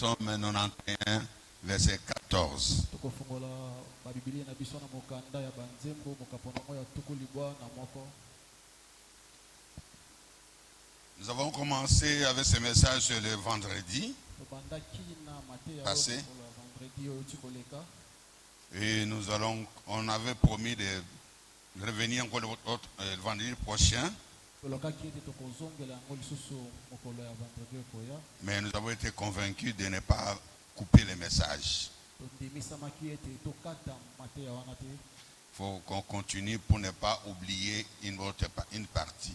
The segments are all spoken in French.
Psaume 91, verset 14. Nous avons commencé avec ce message sur le vendredi passé. Et on avait promis de revenir encore le vendredi prochain. Mais nous avons été convaincus de ne pas couper les messages. Il faut qu'on continue pour ne pas oublier une partie.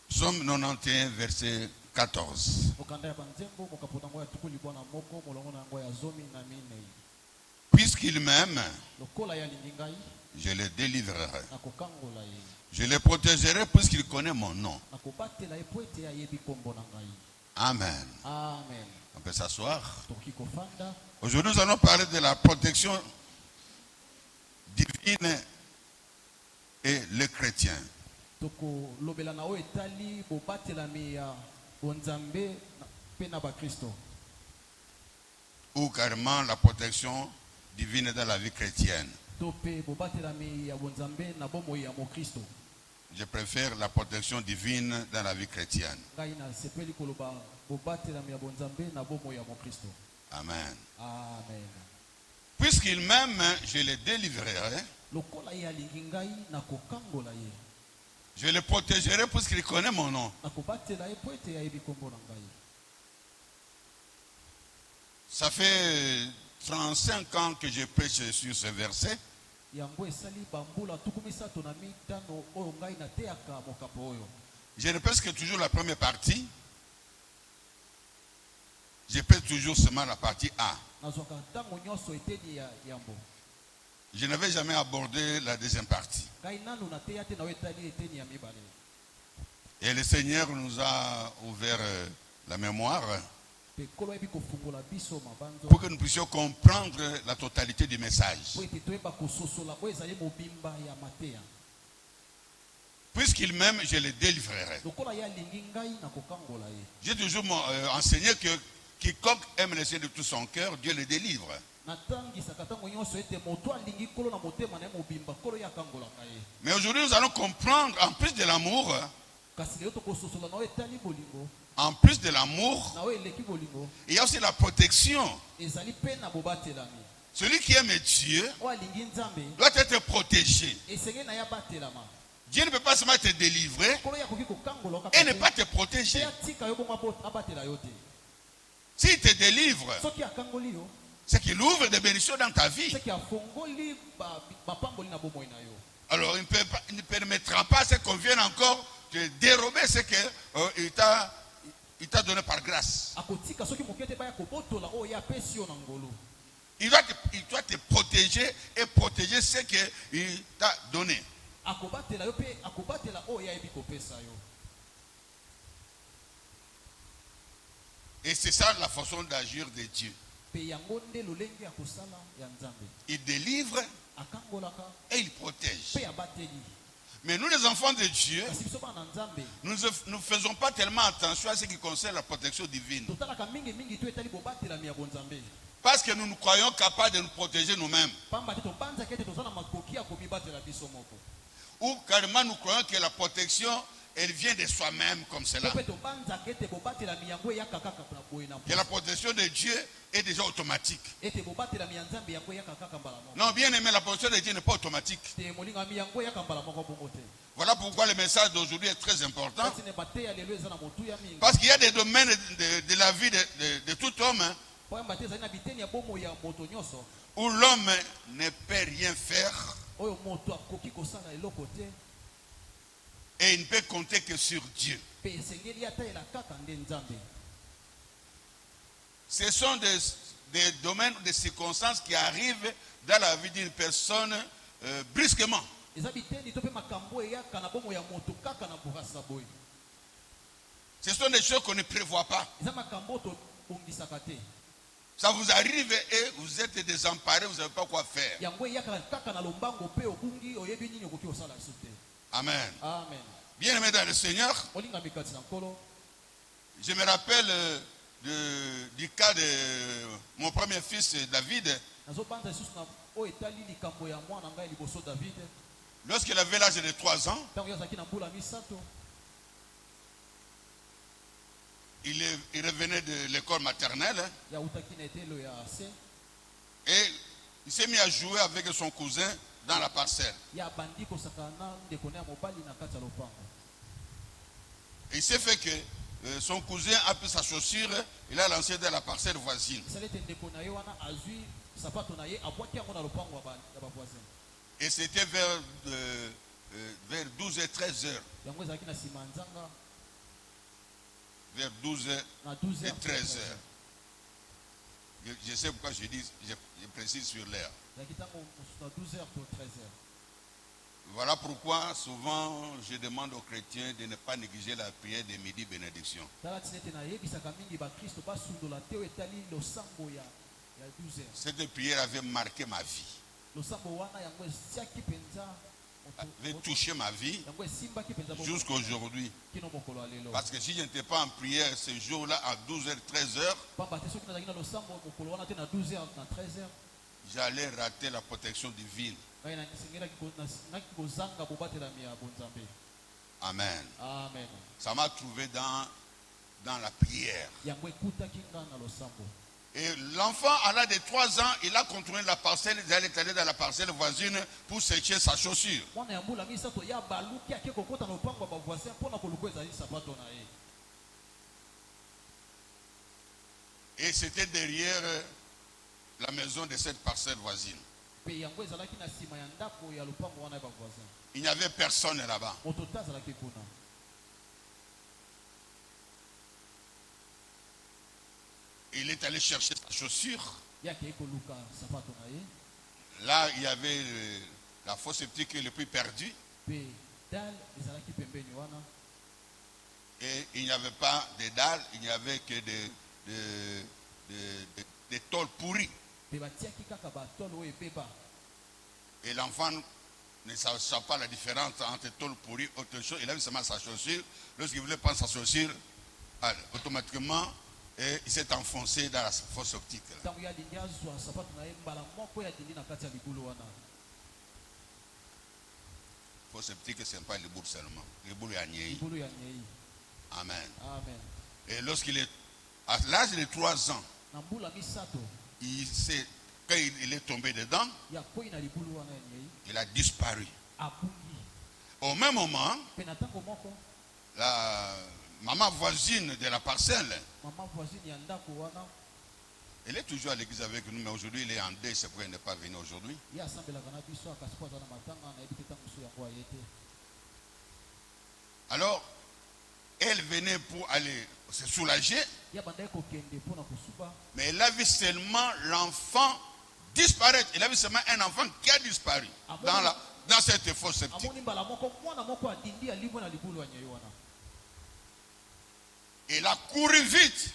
Psaume 91, verset 14. Puisqu'il m'aime, je le délivrerai. Je le protégerai puisqu'il connaît mon nom. Amen. On peut s'asseoir. Aujourd'hui, nous allons parler de la protection divine et le chrétien. Ou carrément la protection divine dans la vie chrétienne. Je préfère la protection divine dans la vie chrétienne. Amen. Puisqu'il m'aime, je le délivrerai. Je le protégerai puisqu'il connaît mon nom. Ça fait 35 ans que je prêche sur ce verset. Je répète que toujours la première partie. Je prêche toujours seulement la partie A. Je n'avais jamais abordé la deuxième partie. Et le Seigneur nous a ouvert la mémoire pour que nous puissions comprendre la totalité du message. Puisqu'il m'aime, je le délivrerai. J'ai toujours enseigné que quiconque aime le Seigneur de tout son cœur, Dieu le délivre. Mais aujourd'hui, nous allons comprendre, en plus de l'amour, il y a aussi la protection. Celui qui aime Dieu doit être protégé. Dieu ne peut pas seulement te délivrer et ne pas te protéger. S'il te délivre, c'est qu'il ouvre des bénédictions dans ta vie. Alors il ne permettra pas ce qu'on vienne encore te dérober ce qu'il t'a donné par grâce. Il doit te protéger et protéger ce qu'il t'a donné. Et c'est ça la façon d'agir de Dieu. Il délivre et il protège. Mais nous, les enfants de Dieu, nous ne faisons pas tellement attention à ce qui concerne la protection divine. Parce que nous nous croyons capables de nous protéger nous-mêmes. Ou carrément nous croyons que la protection, elle vient de soi-même comme cela. Et la protection de Dieu est déjà automatique. Non, bien aimé, la protection de Dieu n'est pas automatique. Voilà pourquoi le message d'aujourd'hui est très important. Parce qu'il y a des domaines de la vie de tout homme où l'homme ne peut rien faire. Et il ne peut compter que sur Dieu. Ce sont des domaines, des circonstances qui arrivent dans la vie d'une personne brusquement. Ce sont des choses qu'on ne prévoit pas. Ça vous arrive et vous êtes désemparé, vous ne savez pas quoi faire. Amen. Bien-aimé dans le Seigneur, je me rappelle du cas de mon premier fils David. Lorsqu'il avait l'âge de 3 ans, il revenait de l'école maternelle et il s'est mis à jouer avec son cousin dans la parcelle. Et il s'est fait que son cousin a pris sa chaussure, il a lancé dans la parcelle voisine. Et c'était vers 12h, 13h. Vers 12h et 13h. Je sais pourquoi je dis, je précise sur l'heure. Voilà pourquoi souvent je demande aux chrétiens de ne pas négliger la prière de midi bénédiction. Cette prière avait marqué ma vie, avait touché ma vie jusqu'à aujourd'hui. Parce que si je n'étais pas en prière ce jour-là à 12h, 13h, j'allais rater la protection divine. Amen. Ça m'a trouvé dans la prière. Et l'enfant, à l'âge de 3 ans, il a contourné la parcelle, il allait aller dans la parcelle voisine pour sécher sa chaussure. Et c'était derrière la maison de cette parcelle voisine. Il n'y avait personne là-bas. Il est allé chercher sa chaussure. Là, il y avait la fosse septique le plus perdue. Et il n'y avait pas de dalles, il n'y avait que des tôles pourries. Et l'enfant ne savait pas la différence entre tôle pourrie et autre chose. Il avait seulement sa chaussure. Lorsqu'il voulait prendre sa chaussure, automatiquement, et il s'est enfoncé dans la fosse optique. Fosse optique, ce n'est pas le bout seulement. Le bout est agné. Amen. Et lorsqu'il est à l'âge de 3 ans, quand il est tombé dedans, il a disparu. Au même moment, la maman voisine de la parcelle, elle est toujours à l'église avec nous, mais aujourd'hui il est en deuil, c'est pourquoi il n'est pas venu aujourd'hui. Alors, elle venait pour aller se soulager, mais elle a vu seulement l'enfant disparaître. Elle a vu seulement un enfant qui a disparu dans cette fosse septique. Elle a couru vite.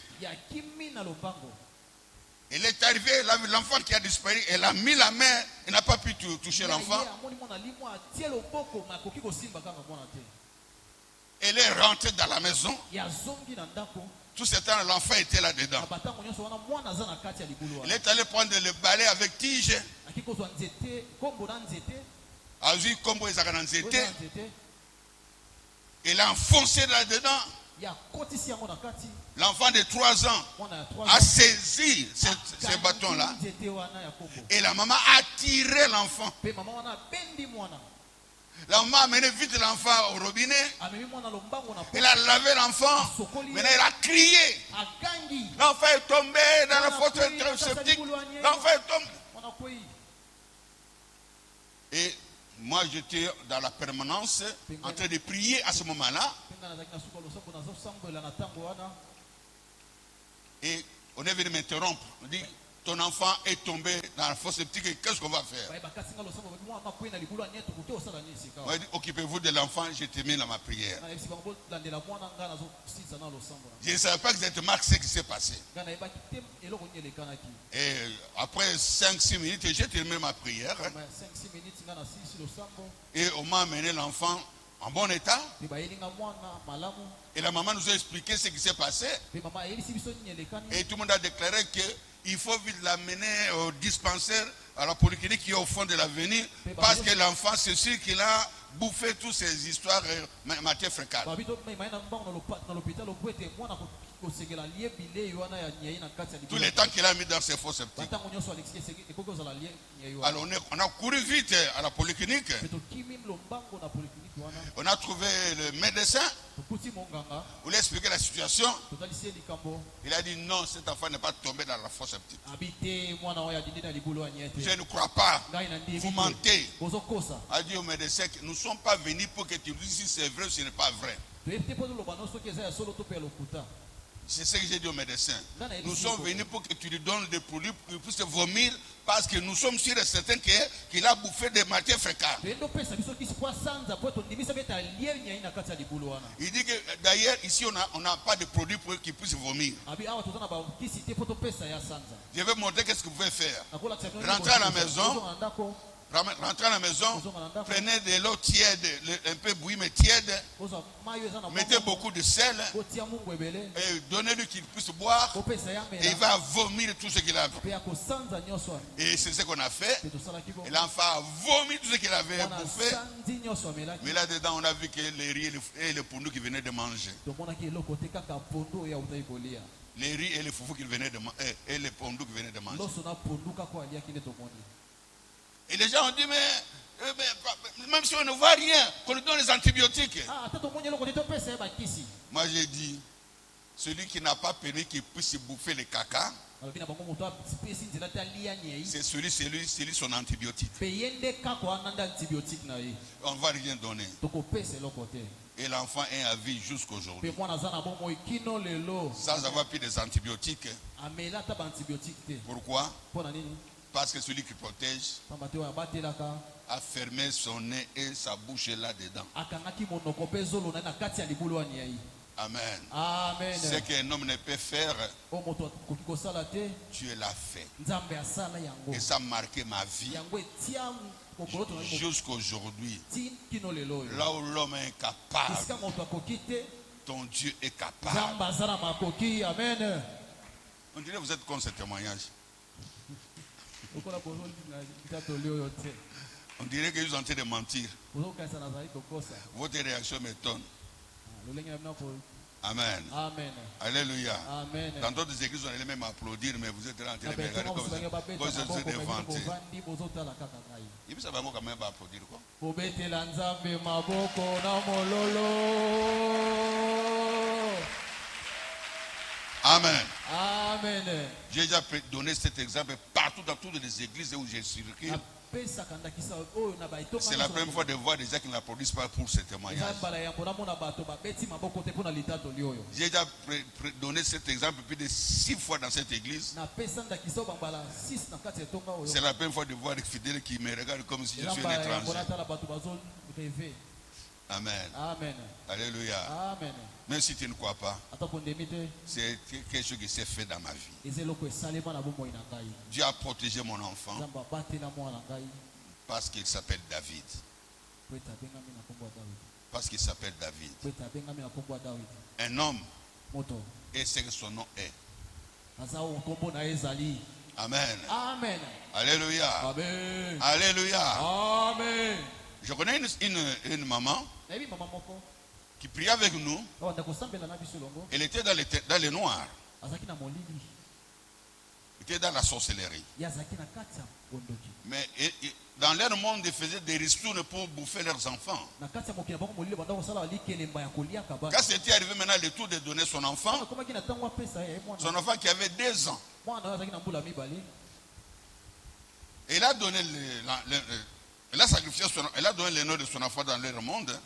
Elle est arrivée, elle a vu l'enfant qui a disparu, elle a mis la main, elle n'a pas pu toucher l'enfant. Elle est rentrée dans la maison. Tout ce temps, l'enfant était là-dedans. Elle est allée prendre le balai avec tige. Elle a enfoncé là-dedans. L'enfant de 3 ans a saisi ce bâton-là. Et la maman a tiré l'enfant. La maman a mené vite l'enfant au robinet. Elle a lavé l'enfant. Maintenant, elle a crié. L'enfant est tombé dans la fosse septique. L'enfant est tombé. Et moi, j'étais dans la permanence en train de prier à ce moment-là. Et on est venu m'interrompre. On dit, ton enfant est tombé dans la fosse septique, qu'est-ce qu'on va faire? On a dit, occupez-vous de l'enfant, je termine dans ma prière. Je ne savais pas exactement ce qui s'est passé. Et après 5-6 minutes, j'ai terminé ma prière. Et on m'a amené l'enfant en bon état. Et la maman nous a expliqué ce qui s'est passé. Et tout le monde a déclaré qu'il faut vite l'amener au dispensaire, à la polyclinique qui est au fond de l'avenir, parce que l'enfant, c'est sûr qu'il a bouffé toutes ces histoires matière fécale. Tout le temps qu'il a mis dans ses faux septiques. Alors on a couru vite à la polyclinique. On a trouvé le médecin. On lui a expliqué la situation. Il a dit non, cet enfant n'est pas tombé dans la fausse septique. Je ne crois pas. Vous mentez. A dit au médecin que nous ne sommes pas venus pour que tu nous dises si c'est vrai ou si ce n'est pas vrai. C'est ce que j'ai dit au médecin. Nous sommes venus pour que tu lui donnes des produits pour qu'il puisse vomir, parce que nous sommes sûrs et certains qu'il a bouffé des matières fécales. Il dit que d'ailleurs ici on n'a pas de produits pour qu'il puisse vomir. Je vais montrer qu'est-ce que vous pouvez faire. Rentrez à la maison. Rentrez à la maison, prenez de l'eau tiède, un peu bouillie mais tiède, mettez beaucoup de sel et donnez-lui qu'il puisse boire et il va vomir tout ce qu'il a vu. Et c'est ce qu'on a fait. Et l'enfant a vomi tout ce qu'il avait bouffé. Mais là-dedans, on a vu que les riz et les pondous qu'il venait de manger. Les riz et les foufous qu'il venait de manger. Et les pondous qu'il venait de manger. Et les gens ont dit, mais même si on ne voit rien, qu'on lui donne les antibiotiques. Moi j'ai dit, celui qui n'a pas permis qu'il puisse bouffer le caca, c'est celui son antibiotique. On ne va rien donner. Et l'enfant est à vie jusqu'aujourd'hui. Sans avoir pris des antibiotiques. Pourquoi? Parce que celui qui protège a fermé son nez et sa bouche est là-dedans. Amen. Amen. Ce qu'un homme ne peut faire, Dieu l'a fait. Et ça a marqué ma vie jusqu'aujourd'hui. Là où l'homme est incapable, ton Dieu est capable. Amen. On dirait que vous êtes contre ce témoignage. On dirait qu'ils sont en train de mentir. Votre réaction m'étonne. Amen. Amen. Alléluia. Amen. Dans d'autres églises, on allait même applaudir, mais vous êtes là en train de me regarder comme vous êtes inventé. Il peut savoir quand même pas applaudir quoi. Amen. Amen. J'ai déjà donné cet exemple partout dans toutes les églises où j'ai circulé. C'est la première fois de voir des gens qui n'applaudissent pas pour ce témoignage. J'ai déjà donné cet exemple plus de 6 fois dans cette église. C'est la première fois de voir des fidèles qui me regardent comme si je suis un étranger. Amen. Amen. Alléluia. Amen. Même si tu ne crois pas, c'est quelque chose qui s'est fait dans ma vie. Dieu a protégé mon enfant parce qu'il s'appelle David. Parce qu'il s'appelle David. Un homme, et c'est que son nom est. Amen. Amen. Alléluia. Amen. Alléluia. Amen. Je connais une maman qui priait avec nous. Elle était dans les noirs. Elle était dans la sorcellerie. Mais dans leur monde, ils faisaient des ristournes pour bouffer leurs enfants. Quand c'était arrivé maintenant le tour de donner son enfant qui avait 2 ans, elle a donné elle a sacrifié elle a donné le nom de son enfant dans leur monde.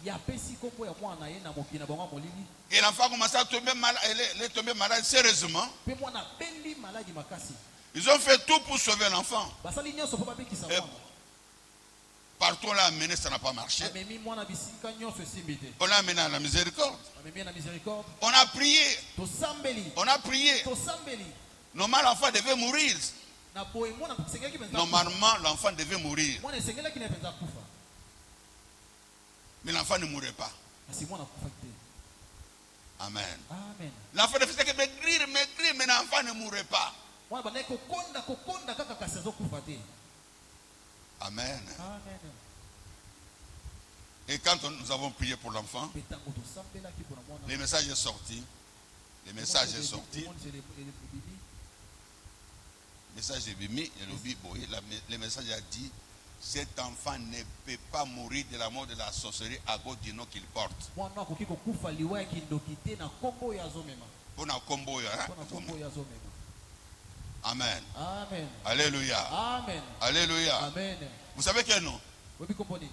Et l'enfant commençait à tomber malade. Elle est tombée malade sérieusement. Ils ont fait tout pour sauver l'enfant. Partout on l'a amené, ça n'a pas marché. On l'a amené à la miséricorde. On a prié. On a prié. Normalement l'enfant devait mourir. Normalement l'enfant devait mourir. Mais l'enfant ne mourrait pas. kasi mwana akufaki te. Amen. Amen. L'enfant ne faisait que maigrir, mais l'enfant ne mourrait pas. Mwana bandaki kokonda kaka kasi azokufa te. Amen. Amen. Et quand nous avons prié pour l'enfant, Pe tango tosambelaki mpona mwana. le message est sorti. Le message est sorti. Le message est bimi. Le message a dit, cet enfant ne peut pas mourir de la mort de la sorcellerie à cause du nom qu'il porte. Mwana akoki kokufa liwa ya kindoki te na kombo oyo azomema. Pour na kombo ya, hein? Mpona kombo oyo azomema. Amen. Amen. Alléluia. Amen. Alléluia. Amen. Vous savez quel nom? Webi kombo nini?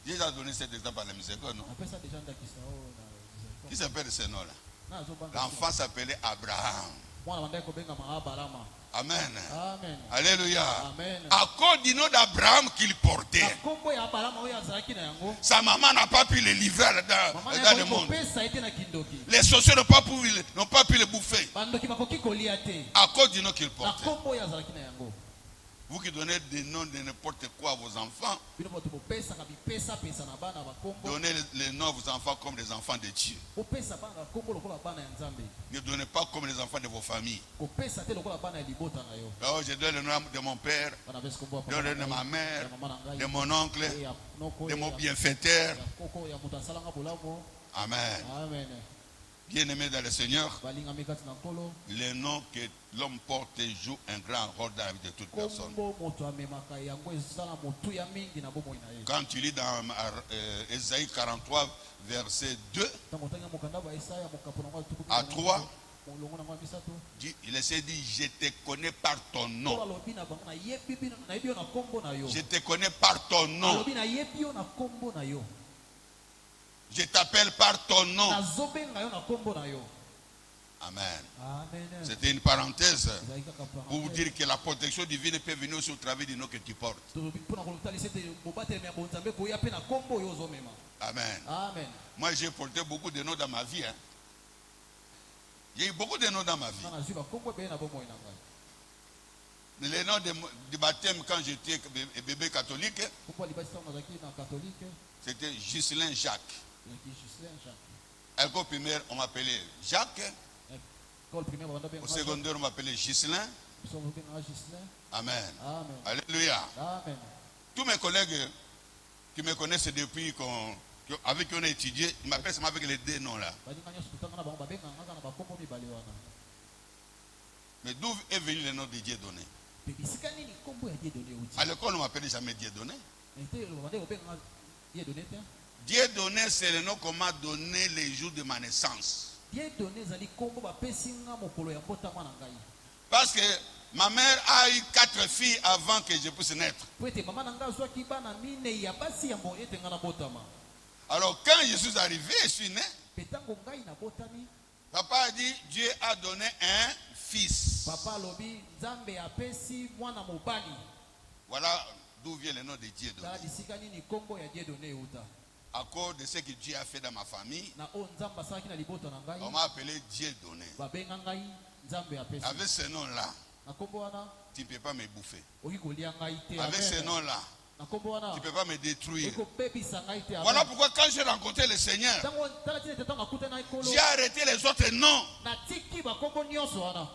J'ai déjà donné cet exemple à la miséricorde, non? Apesa déjà ndakisa oyo na. Qui s'appelle ce nom-là? Na azobanga. L'enfant s'appelait Abraham. Mwana bandaki kobengama Abrahama. Amen. Amen. Alléluia. Amen. À cause du nom d'Abraham qu'il portait, Na kombo ya Abrahama oyo azalaki na yango. sa maman n'a pas pu le livrer dans le monde. Kopesa ete na kindoki. Les sorciers n'ont pas pu le bouffer. Bandoki bakoki kolia te. À cause du nom qu'il Na portait. kombo oyo azalaki na yango. Vous qui donnez des noms de n'importe quoi à vos enfants, Bino moto bopesa ka bipesa pesa na bana ba kombo. donnez les noms à vos enfants comme des enfants de Dieu. Kopesa bana ba kombo lokola bana ya Nzambe. Ne donnez pas comme les enfants de vos familles. Kopesa te lokola bana ya libota na yo. Alors, je donne le nom de mon père, Bana besi kombo je donne le nom de ma mère, de mon oncle, de mon bienfaiteur. ya koko ya moto asalanga bolamo. Amen. Amen. Bien-aimés dans le Seigneur, Balingami kati na nkolo. le nom que l'homme porte joue un grand rôle dans la vie de toute personne. Kombo moto amemaka yango ezala motu ya mingi na bomoi na ye. Quand tu lis dans Ésaïe 43, verset 2 Tango tanga mokanda ba Isaya mokapo na ngwa tuku. à 3, Molongo na ngwa misato. il essaie de dire, je te connais par ton nom. Alobi na bango na yebi bino na yebi yo na kombo na yo. Je te connais par ton nom. Alobi na yebi yo na kombo na yo. Je t'appelle par ton nom. Nazobenga yo na kombo na yo. Amen. Amen. C'était une parenthèse Ezali kaka pour vous dire que la protection divine peut venir aussi au travers du nom que tu portes. tolobi mpona kolutalisa ete bobateli ya bonzambe koya mpe na kombo oyo ozomema. Amen. Amen. Moi, j'ai porté beaucoup de noms dans ma vie. Hein. Il y a eu beaucoup de noms dans ma vie. Nga nazwi bakombo ebele na bomoi na ngai. Mais les noms du baptême quand j'étais bébé catholique, Kombo ya libasi ntango nazalaki na katolike c'était Ghislain Jacques. ezalaki Gislain Jacques. À l'école primaire, on m'appelait Jacques. École primaire babanda Au benga secondaire, on m'appelait Ghislain. biso benga Gislain. Amen. Amen. Alléluia. Amen. Tous mes collègues qui me connaissent depuis avec qui on a étudié, ils m'appellent seulement avec les deux noms là. Baninga nyonso totanga na bango babenganga kaka na bakombo mibale wana. Mais d'où est venu le nom de Dieudonné? Pe bisika nini kombo ya Dieudonné uti? À l'école, on m'appelait jamais Dieudonné. Ete babanda kobenganga Dieudonné te. Dieudonné, c'est le nom qu'on m'a donné les jours de ma naissance. Dieudonné ezali kombo bapesi nga mokolo ya mbotama na ngai. Parce que ma mère a eu 4 filles avant que je puisse naître. Po ete mama na ngai azwaki bana minei ya basi ya ete nga nabotama. Alors quand je suis arrivé, je suis né. Pe ntango ngai nabotami, Papa a dit, Dieu a donné un fils. papa alobi Nzambe apesi mwana mobali. Voilà d'où vient le nom de Dieudonné. Tala bisika nini kombo ya Dieudonné euta. À cause de ce que Dieu a fait dans ma famille, Na o Nzambe asalaki na libota na ngai. on m'a appelé Dieudonné. Babenga ngai Nzambe apesi. Avec ce nom-là, Na kombo wana tu ne peux pas me bouffer. oki kolia ngai te. Avec ce Amen. nom-là, Na kombo wana tu ne peux pas me détruire. oko bebisa ngai te. Voilà pourquoi quand j'ai rencontré le Seigneur, Tango tala tine tetanga kuta na ikolo. j'ai arrêté les autres noms. Na tiki bakombo nyonso wana.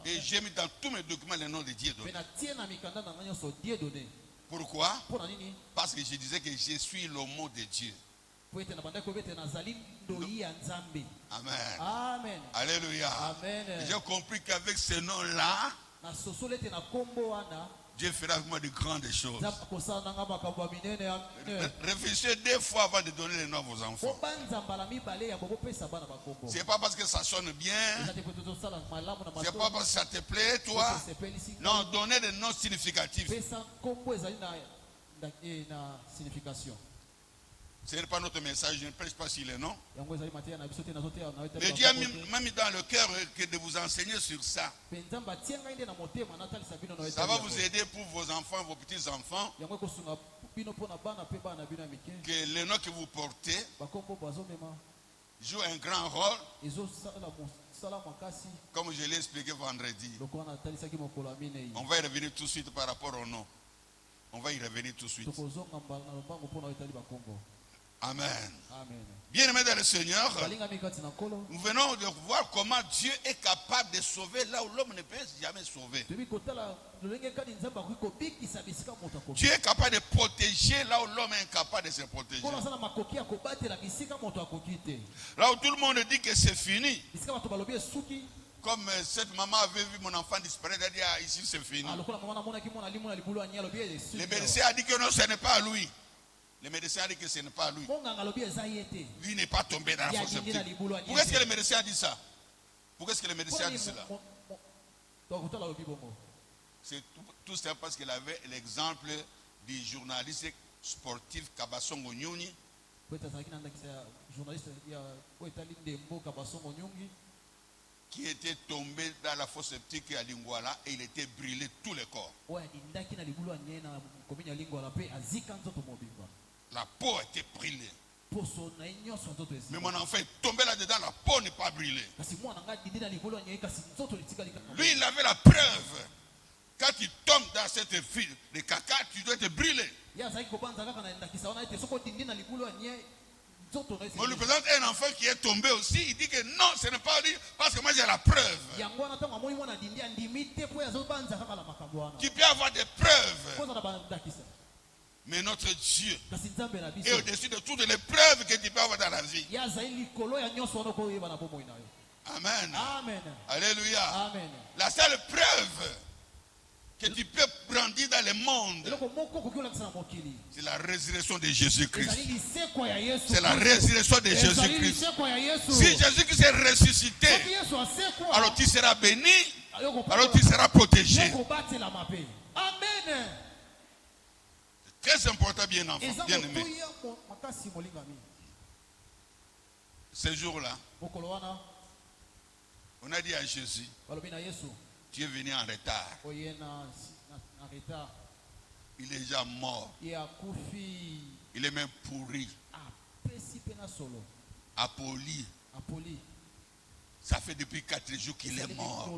Et j'ai mis dans tous mes documents le nom de Pe Dieudonné. na tie na mikanda na ngai nyonso Dieudonné. Pourquoi? Pona nini? Parce que je disais que je suis le mot de Dieu. Po ete na bandaki kobete nazali ndoi ya Nzambe. Amen. Amen. Alléluia. Amen. J'ai compris qu'avec ce nom-là, Na sosolo ete na kombo wana Dieu fera avec moi de grandes choses. Nzambe akosala nanga makambo ya minene ya minene. Réfléchissez 2 fois avant de donner le nom à vos Po enfants. banza mbala mibale ya bobopesa bana bakombo. C'est pas parce que ça sonne bien, Eza te po tozosala malamu na c'est matoi. pas parce que ça te plaît, toi. Sepelisi ngai. Non, donnez des noms significatifs. Pesa kombo ezali na signification. Ce n'est pas notre message, je ne prêche pas sur les noms. Yango ezali mateya na biso te nazoteya na Mais Dieu m'a mis dans le cœur que de vous enseigner sur ça. Pe Nzambe atie ngai nde na motema natalisa bino na Ça va vous aider pour vos enfants, vos petits-enfants, yango ekosunga bino mpona bana mpe bana bino ya mike. que le nom que vous portez Bakombo bazomema joue un grand rôle, ezosala mosala makasi comme je l'ai expliqué vendredi. lokola natalisaki mokolo ya minei. On va y revenir tout de suite par rapport au nom. On va y revenir tout de suite. tokozonga mbala na lombango mpona oyo etali bakongo. Amen. Amen. Bien-aimés dans le Seigneur, balingami kati na nkolo nous venons de voir comment Dieu est capable de sauver là où l'homme ne peut jamais sauver. toyebi kotala lolenge kani nzambe akoki kobikisa bisika moto akoki Dieu est capable de protéger là où l'homme est incapable de se protéger. mpona aza na makoki ya kobatela bisika moto akoki te. Là où tout le monde dit que c'est fini. bisika bato balobi esuki Comme cette maman avait vu mon enfant disparaître, elle a dit ah, ici c'est fini. lokola mama namonaki mwana limu na libulu anya alobi esuki. Le médecin a dit que non, ce n'est pas lui. Le médecin a dit que ce n'est pas lui. monganga alobi eza ye te. Lui n'est pas tombé dans la fosse septique. Pourquoi est-ce que le médecin a dit ça? Pourquoi est-ce que le médecin a dit cela? tokotala alobi bongo. C'est tout ça parce qu'il avait l'exemple du journaliste sportif Kabasongo Nyoni qui était tombé dans la fosse septique à Lingwala et il était brûlé tout le corps. La peau était brûlée. Mais mon enfant est tombé là-dedans, la peau n'est pas brûlée. Lui, il avait la preuve. Quand tu tombes dans cette file de caca, tu dois te brûler. On lui présente un enfant qui est tombé aussi. Il dit que non, ce n'est pas lui, parce que moi j'ai la preuve. Tu peux avoir des preuves. Mais notre Dieu est au-dessus de toutes les preuves que tu peux avoir dans la vie. Amen. Amen. Alléluia. Amen. La seule preuve que tu peux brandir dans le monde, c'est la résurrection de Jésus-Christ. C'est la résurrection de Jésus-Christ. Si Jésus-Christ est ressuscité, alors tu seras béni, alors tu seras protégé. Amen. C'est très important, bien enfant, bien aimé. Ce jour-là, on a dit à Jésus, tu es venu en retard. Il est déjà mort. Il est même pourri. Appoli. Ça fait depuis 4 jours qu'il est mort.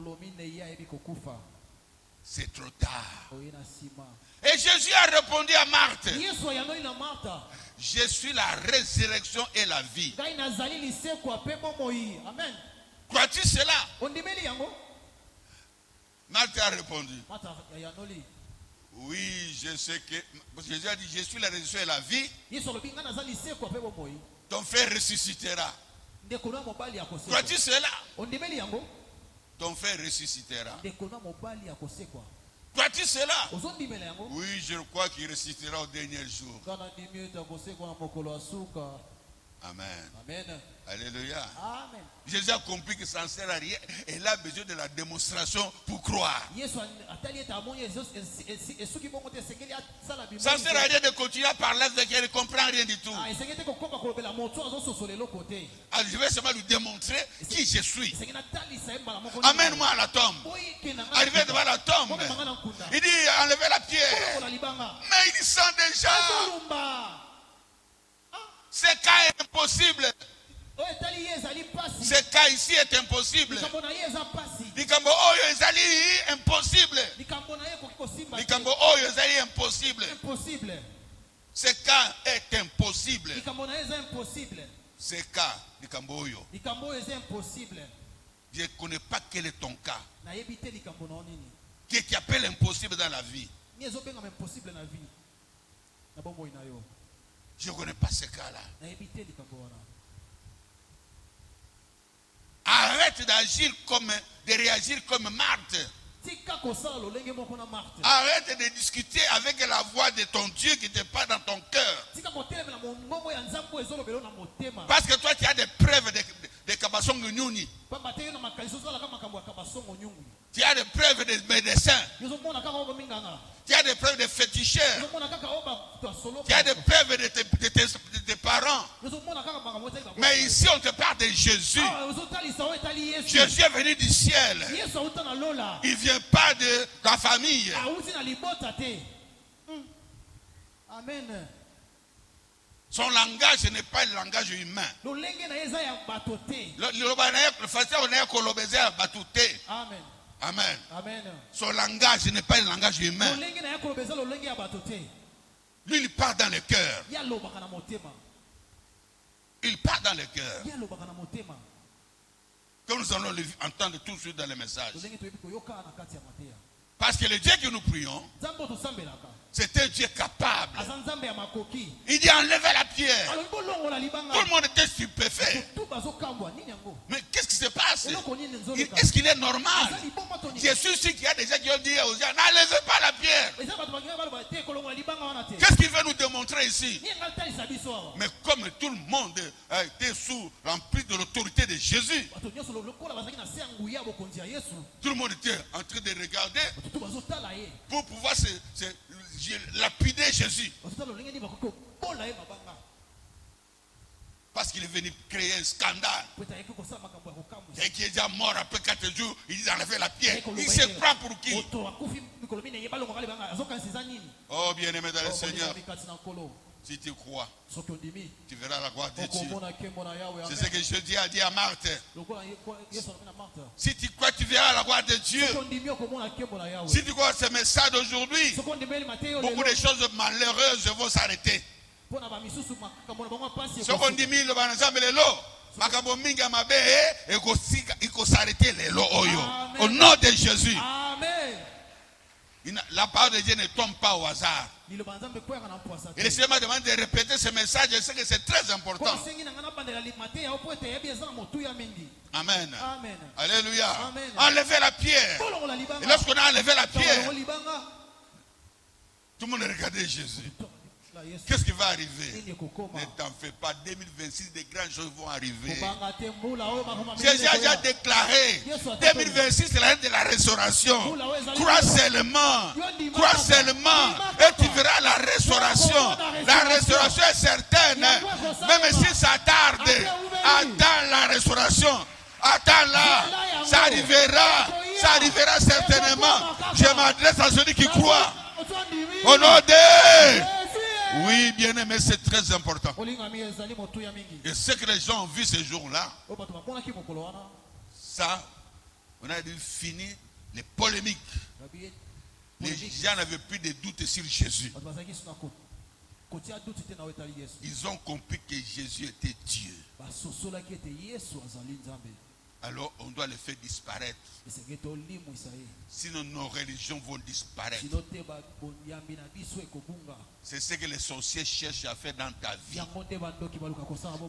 C'est trop tard. Et Jésus a répondu à Marthe, je suis la résurrection et la vie. Crois-tu cela? Marthe a répondu, oui, je sais que... Jésus a dit, je suis la résurrection et la vie. Ton frère ressuscitera. Crois-tu cela? Ton frère ressuscitera. Crois-tu cela? Oui, je crois qu'il ressuscitera au dernier jour. Amen. Amen. Alléluia. Amen. Jésus a compris que ça ne sert à rien. Et il a besoin de la démonstration pour croire. Ça ne sert à rien de continuer à parler avec elle, elle ne comprend rien du tout. Alors je vais seulement lui démontrer qui je suis. Amène-moi à la tombe. Arrivé devant la tombe, il dit enlevez la pierre. Mais il sent déjà. Ce cas est impossible. Ce cas ici est impossible. Likambo oyo ezali impossible. Likambo oyo ezali impossible. Ce cas est impossible. Ce cas, likambo oyo. Je ne connais pas quel est ton cas. Qu'est-ce qui appelle impossible dans la vie? Je ne connais pas ce cas-là. Arrête d'agir de réagir comme Marthe. Arrête de discuter avec la voix de ton Dieu qui n'est pas dans ton cœur. Parce que toi tu as des preuves de Kabasongo Nyoni. Tu as des preuves de médecins. Tu as des preuves de féticheurs. Tu as des preuves de tes parents. Mais ici on te parle de Jésus. Jésus est venu du ciel. Il ne vient pas de ta famille. Amen. Son langage n'est pas le langage humain. Le français on est kolobezé batouté. Amen. Amen. Amen. Son langage n'est pas un langage humain. Lui, il part dans le cœur. Il part dans le cœur. Comme nous allons entendre tout de suite dans les messages. Parce que le Dieu que nous prions, c'est un Dieu capable. Il dit enlevez la pierre. Tout le monde était stupéfait. Mais qu'est-ce qui se passe? Est-ce qu'il est normal? Je suis sûr qu'il y a des gens qui ont dit aux gens n'enlevez pas la pierre. Qu'est-ce qu'il veut nous démontrer ici? Mais comme tout le monde a été sous l'emprise de l'autorité de Jésus, tout le monde était en train de regarder pour pouvoir lapider Jésus. Parce qu'il est venu créer un scandale. Et qui est déjà mort après 4 jours, il dit d'enlever la pierre. Il se prend pour qui? Oh bien-aimé dans le Seigneur, si tu crois, tu verras la gloire de Dieu. C'est ce que Jésus a dit à Marthe. Si tu crois, tu verras la gloire de Dieu. Si tu crois ce message d'aujourd'hui, beaucoup de choses malheureuses vont s'arrêter. Ce qu'on dit, le banzambe lelo, makambo minga mabe, il faut s'arrêter lelo oyo. Au nom de Jésus. La parole de Dieu ne tombe pas au hasard. Et le Seigneur m'a demandé de répéter ce message. Je sais que c'est très important. Amen. Alléluia. Enlevez la pierre. Et lorsqu'on a enlevé la pierre, tout le monde regardait Jésus. Qu'est-ce qui va arriver? Ne t'en fais pas. 2026, des grandes choses vont arriver. Jésus a déjà déclaré 2026, c'est l'année de la restauration. Crois seulement. Crois seulement. Et tu verras la restauration. La restauration est certaine. Même si ça tarde, attends la restauration. Attends-la. Ça arrivera. Ça arrivera certainement. Je m'adresse à celui qui croit. Au nom de... Oui, bien aimé, c'est très important. Et ce que les gens ont vu ces jours-là, ça, on a dû finir les polémiques. Les gens n'avaient plus de doute sur Jésus. Ils ont compris que Jésus était Dieu. Alors on doit le faire disparaître. Sinon nos religions vont disparaître. C'est ce que les sorciers cherchent à faire dans ta vie.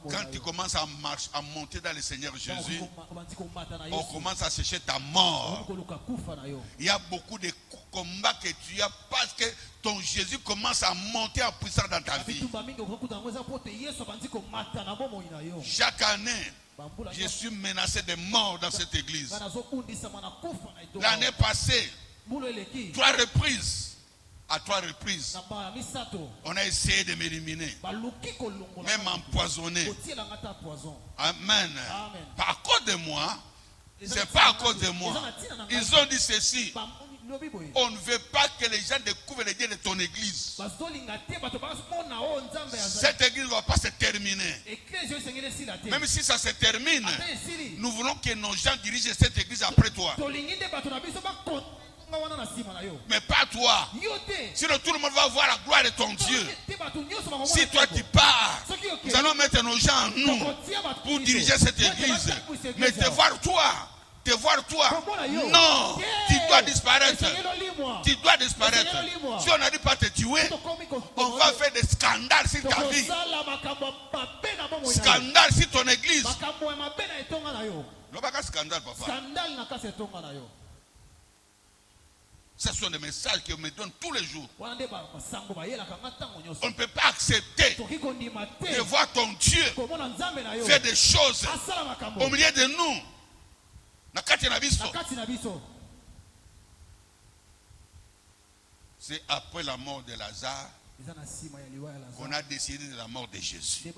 Quand tu commences à monter dans le Seigneur Jésus, on commence à chercher ta mort. Il y a beaucoup de combats que tu as parce que ton Jésus commence à monter en puissance dans ta vie. Chaque année, je suis menacé de mort dans cette église. L'année passée, 3 reprises. À 3 reprises, on a essayé de m'éliminer, même empoisonné. Amen. Pas à cause de moi, c'est pas à cause de moi. Ils ont dit ceci: on ne veut pas que les gens découvrent les dieux de ton église. Cette église ne va pas se terminer. Même si ça se termine, nous voulons que nos gens dirigent cette église après toi. Mais pas toi. Sinon tout le monde va voir la gloire de ton Dieu. Si toi tu pars, nous allons mettre nos gens en nous pour diriger cette église. Mais te voir toi, non, tu dois disparaître. Tu dois disparaître. Si on n'a dit pas te tuer, on va faire des scandales sur ta vie. Scandale sur ton église. Scandale, papa. Ce sont des messages qu'on me donne tous les jours. On ne peut pas accepter de voir ton Dieu faire des choses au milieu de nous. C'est après la mort de Lazare qu'on a décidé de la mort de Jésus.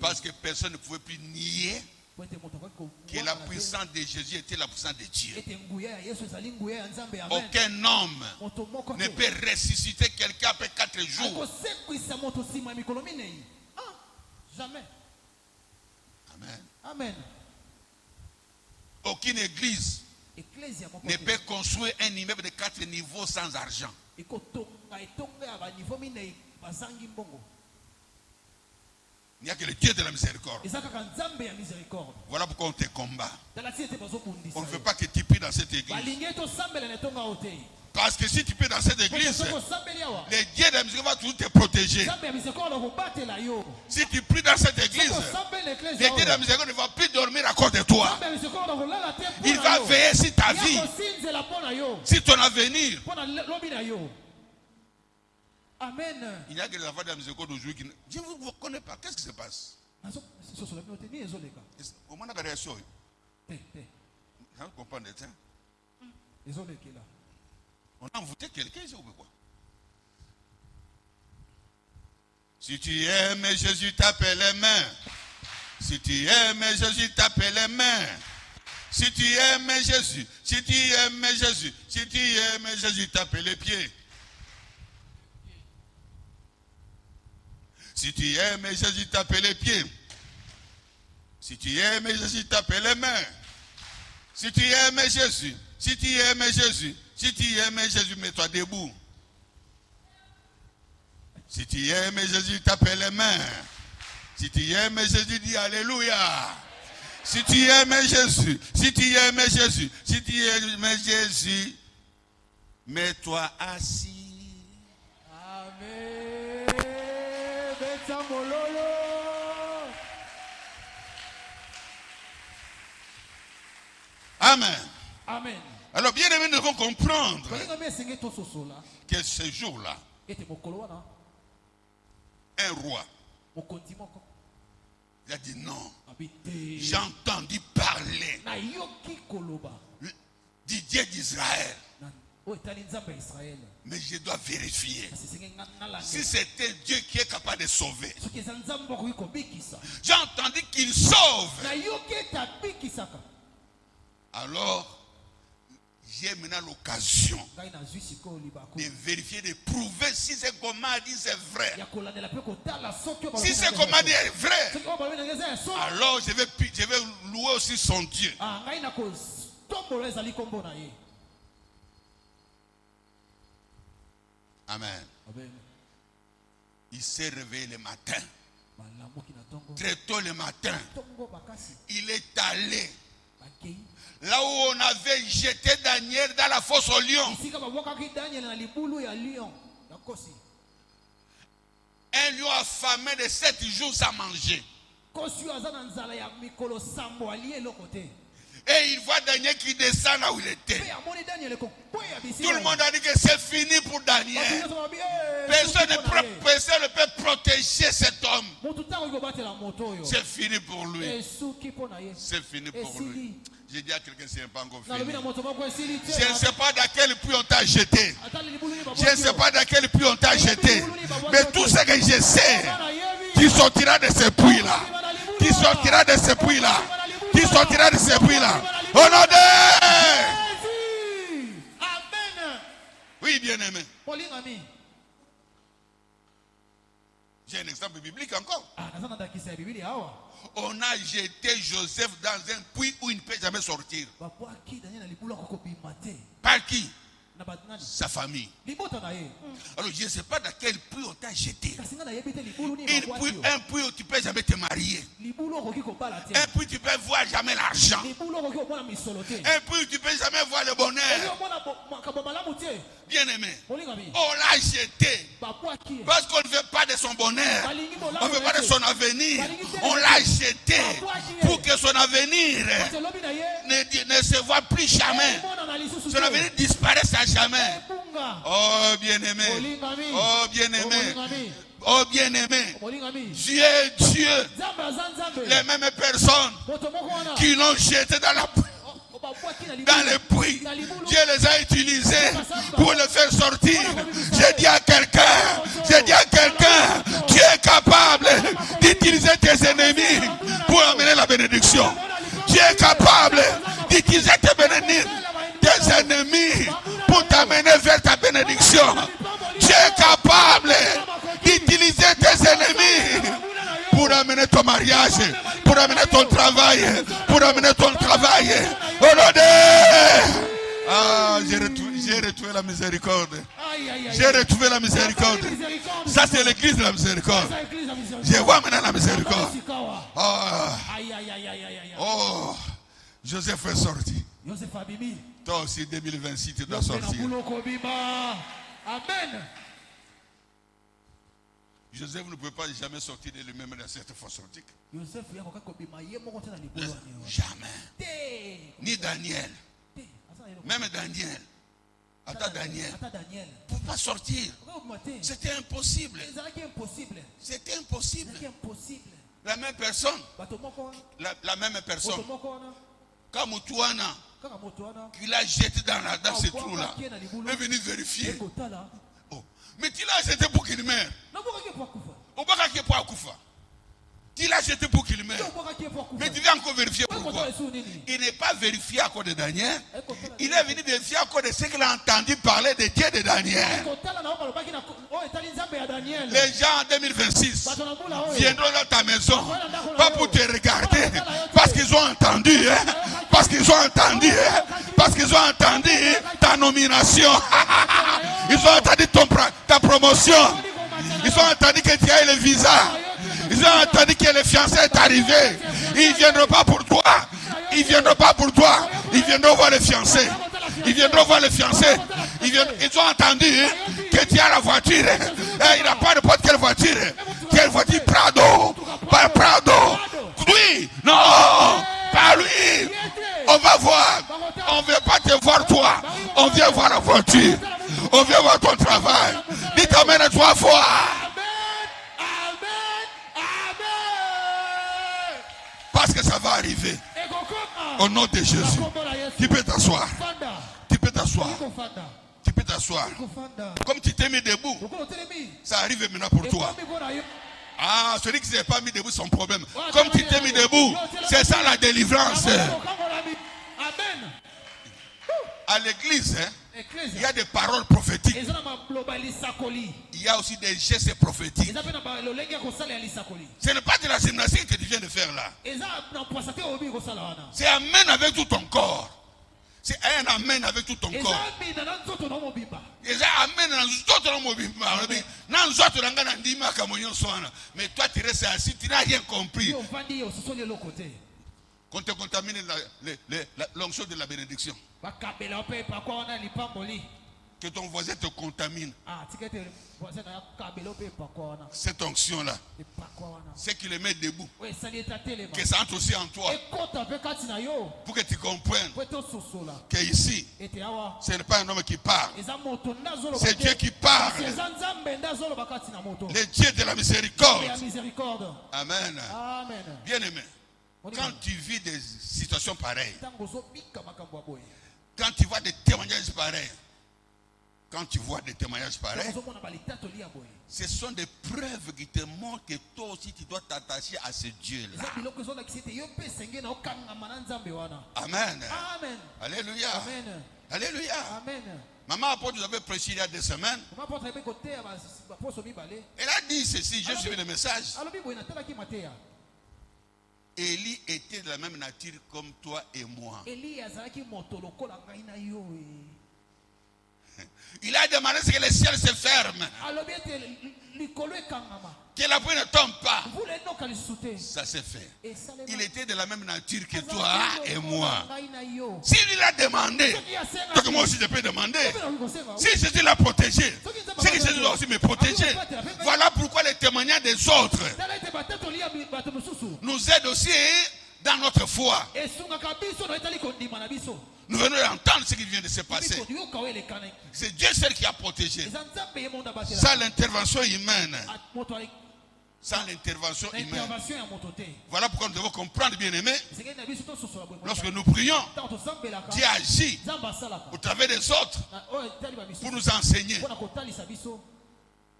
Parce que personne ne pouvait plus nier que la puissance de Jésus était la puissance de Dieu. Aucun homme ne peut ressusciter quelqu'un après 4 jours. Jamais. Amen. Amen. Aucune église Ecclesia moko ne peut construire un immeuble de 4 niveaux sans argent. ekotonga etonga ya baniveau minei bazangi mbongo. Il n'y a que le Dieu de la miséricorde. eza kaka nzambe ya miséricorde. Voilà pourquoi on te combat. tala ti ete bazobundisa On ne yo. veut pas que tu pries dans cette église. balingi etosambela na etonga oyo te. Parce que si tu pries dans cette église, soki osambeli awa le Dieu de la miséricorde va toujours te protéger. nzambe ya miséricorde akobatela yo. Si tu pries dans cette église, soki osambeli na le eklezia Dieu de la oyo miséricorde ne va plus dormir à cause de toi. nzambe ya miséricorde akolala te Il mpo va na yo. veiller sur ta vie, yakosinzela mpo na yo sur ton avenir. mpo na lobi na yo. Amen. Il n'y a que les enfants de la miséricorde aujourd'hui qui... Je ne vous connais pas. Qu'est-ce qui se passe? sosola bino te ni ezoleka Au moins, la réaction. te te Je comprends. ezolekela. On a envoûté quelqu'un, je ou quoi? Si tu aimes Jésus, tape les mains. Si tu aimes Jésus, tape les mains. Si tu aimes Jésus, si tu aimes Jésus, si tu aimes Jésus, tape les pieds. Si tu aimes Jésus, tape les pieds. Si tu aimes Jésus, tape les mains. Si tu aimes Jésus, si tu aimes Jésus, si tu aimes Jésus, mets-toi debout. Si tu aimes Jésus, tape les mains. Si tu aimes Jésus, dis Alléluia. Si tu aimes Jésus, si tu aimes Jésus, si tu aimes Jésus, mets-toi assis. Amen. Betsa mololo. Amen. Amen. Alors, bien aimés, nous devons comprendre balinga mbi esenge tososola que ce jour-là, ete mokolo wana un roi, mokonzi moko il a dit non. abi te J'ai entendu parler nayoki koloba du Dieu d'Israël, oyo etali nzambe ya israele mais je dois vérifier. kasi esenge nalanga Si c'est un Dieu qui est capable de sauver. soki eza nzambe akoki kobikisa J'ai entendu qu'il sauve. nayoki ete abikisaka. Alors, j'ai maintenant l'occasion ngai nazwi sikoyo libako de vérifier, de prouver si c'est comment a dit c'est vrai. ya kolandela mpe kotala soki oyo Si c'est comment dit est vrai, soki oyo balobi nanga eza ya so alors je vais louer aussi son Dieu. ngai nakotombola ezali kombo na ye. Amen. amen. Il s'est réveillé le matin. malamuki na ntongo Très tôt le matin, ntongo makasi il est allé bakei là où on avait jeté Daniel dans la fosse au lion. esika babwakaki daniel na libulu ya lion ya kosi. Un lion affamé de 7 jours sans manger. kosi oyo aza na nzala ya mikolo sambo alie eloko te Et il voit Daniel qui descend là où il était. mpe amoni daniel ekokwea bisika. Tout le monde a dit que c'est fini pour Daniel. Personne ne peut protéger cet homme. motu ntango ekobatela moto oyo C'est fini pour lui. esuki mpo na ye C'est fini pour lui. J'ai dit à quelqu'un, c'est pas encore nalobi fini. na moto moko esili te. Je ne sais pas dans quel puits on t'a jeté. Ata libulu ni Je babwaki ne sais yo. pas dans quel puits on t'a jeté. Mais tout ce que je sais, Bana yebi. tu sortiras de ce puits-là. Tu sortiras de ce puits-là. Tu sortiras de ce puits-là. Au nom de... Jésus. Amen. Oui, bien-aimé. Polingami. J'ai un exemple biblique encore. Naza na ndakisa ya Biblia awa. On a jeté Joseph dans un puits où il ne peut jamais sortir. Babwaki Daniel na libulu akokobima te. Par qui? Na bato nani? Sa famille. Libota na ye. Alors je ne sais pas dans quel puits on t'a jeté. Kasi nga nayebi te libulu ni Un babwaki yo. puits où tu ne peux jamais te marier. Libulu okoki kobala te. Un puits où tu ne peux voir jamais l'argent. Libulu okoki komona misolo te. Un puits où tu ne peux jamais voir le Okoki bonheur. komona makambo malamu te. Bien-aimé. Polingami. On l'a jeté. Babwaki ye. Parce qu'on ne veut pas de son bonheur. Balingi On bolamu ne veut pas de te. son avenir. On l'a jeté pour que son avenir Parce que lobi na ye. ne se voit plus jamais. Mona na lisusu Son te. avenir disparaisse à jamais. Ebunga. Oh bien-aimé. Polingami. Oh bien-aimé. Polingami. Oh bien-aimé. Polingami. Dieu est Dieu. Nzambe aza nzambe. Les mêmes personnes Moto moko wana. qui l'ont jeté dans Babwaki na libulu. le puits. Na libulu. Dieu les a utilisés pour le faire sortir. J'ai dit à quelqu'un, tu es capable d'utiliser tes ennemis pour amener la bénédiction. Tu es capable d'utiliser tes ennemis pour t'amener vers ta bénédiction. Tu es capable d'utiliser tes ennemis pour amener ton mariage, pour amener ton travail. Pour amener ton travail. Au nom de... Ah, j'ai retrouvé la miséricorde. J'ai retrouvé la miséricorde. Ça, c'est l'église de la miséricorde. Je vois maintenant la miséricorde. Oh, Joseph est sorti. Toi aussi, 2026, tu dois sortir. Amen. Joseph ne pouvait pas jamais sortir de lui-même dans cette force antique. Jamais. Ni Daniel. Même Daniel. Daniel ne pouvait pas sortir. C'était impossible. C'était impossible. La même personne. La même personne. Comme Touana, qui l'a jeté dans ce trou-là. Est venu vérifier. Oh. Mais tu l'as jeté pour qu'il meure. Tu l'as jeté pour qu'il meure. Mais tu viens encore vérifier pourquoi. Il n'est pas vérifié à cause de Daniel. Il est venu vérifier à cause de ce qu'il a entendu parler de Dieu de Daniel. Les gens en 2026 viendront dans ta maison, pas pour te regarder, parce qu'ils ont entendu, parce qu'ils ont entendu, parce qu'ils ont entendu ta nomination. Ils ont entendu ta promotion. Ils ont entendu que tu as le visa. Ils ont entendu que le fiancé est arrivé. Ils ne viendront pas pour toi. Ils ne viendront pas pour toi. Ils viendront voir le fiancé. Ils viendront voir le fiancé. Ils ont entendu que tu as la voiture. Il n'a pas n'importe quelle voiture. Quelle voiture? Prado. Pas Prado. Oui. Non. Pas lui. On va voir. On ne veut pas te voir toi. On vient voir la voiture. On vient voir ton travail. Dites amen 3 fois. Parce que ça va arriver. Au nom de Jésus. Tu peux t'asseoir. Tu peux t'asseoir. Tu peux t'asseoir. Comme tu t'es mis debout, ça arrive maintenant pour toi. Ah, celui qui ne s'est pas mis debout, son problème. Comme tu t'es mis debout, c'est ça la délivrance. À l'église, il y a des paroles prophétiques. Il y a aussi des gestes prophétiques. Ce n'est pas de la gymnastique que tu viens de faire là. C'est amen avec tout ton corps. C'est un amen avec tout ton corps. Mais toi tu restes assis, tu n'as rien compris. Qu'on te contamine l'onction de la bénédiction. Que ton voisin te contamine. Cette onction-là, c'est qu'il le met debout. Que ça entre aussi en toi. Pour que tu comprennes que ici, ce n'est pas un homme qui parle. C'est Dieu qui parle. Le Dieu de la miséricorde. Amen. Bien-aimé. Quand tu vis des situations pareilles, quand tu vois des témoignages pareils, ce sont des preuves qui te montrent que toi aussi tu dois t'attacher à ce Dieu-là. Amen. Alléluia. Alléluia. Maman apôtre nous avait prêché il y a 2 semaines. Elle a dit ceci, j'ai suivi le message. Élie était de la même nature comme toi et moi. Il a demandé que les ciels se ferment. Que la pluie ne tombe pas. Ça s'est fait. Il était de la même nature que toi et moi. S'il l'a demandé, donc moi aussi je peux demander. Si Jésus l'a protégé, c'est que Jésus doit aussi me protéger. Voilà pourquoi les témoignages des autres nous aident aussi dans notre foi. Nous venons d'entendre ce qui vient de se passer. C'est Dieu seul qui a protégé. Sans l'intervention humaine. Sans l'intervention humaine. Voilà pourquoi nous devons comprendre, bien aimé. Lorsque nous prions, Dieu agit au travers des autres pour nous enseigner,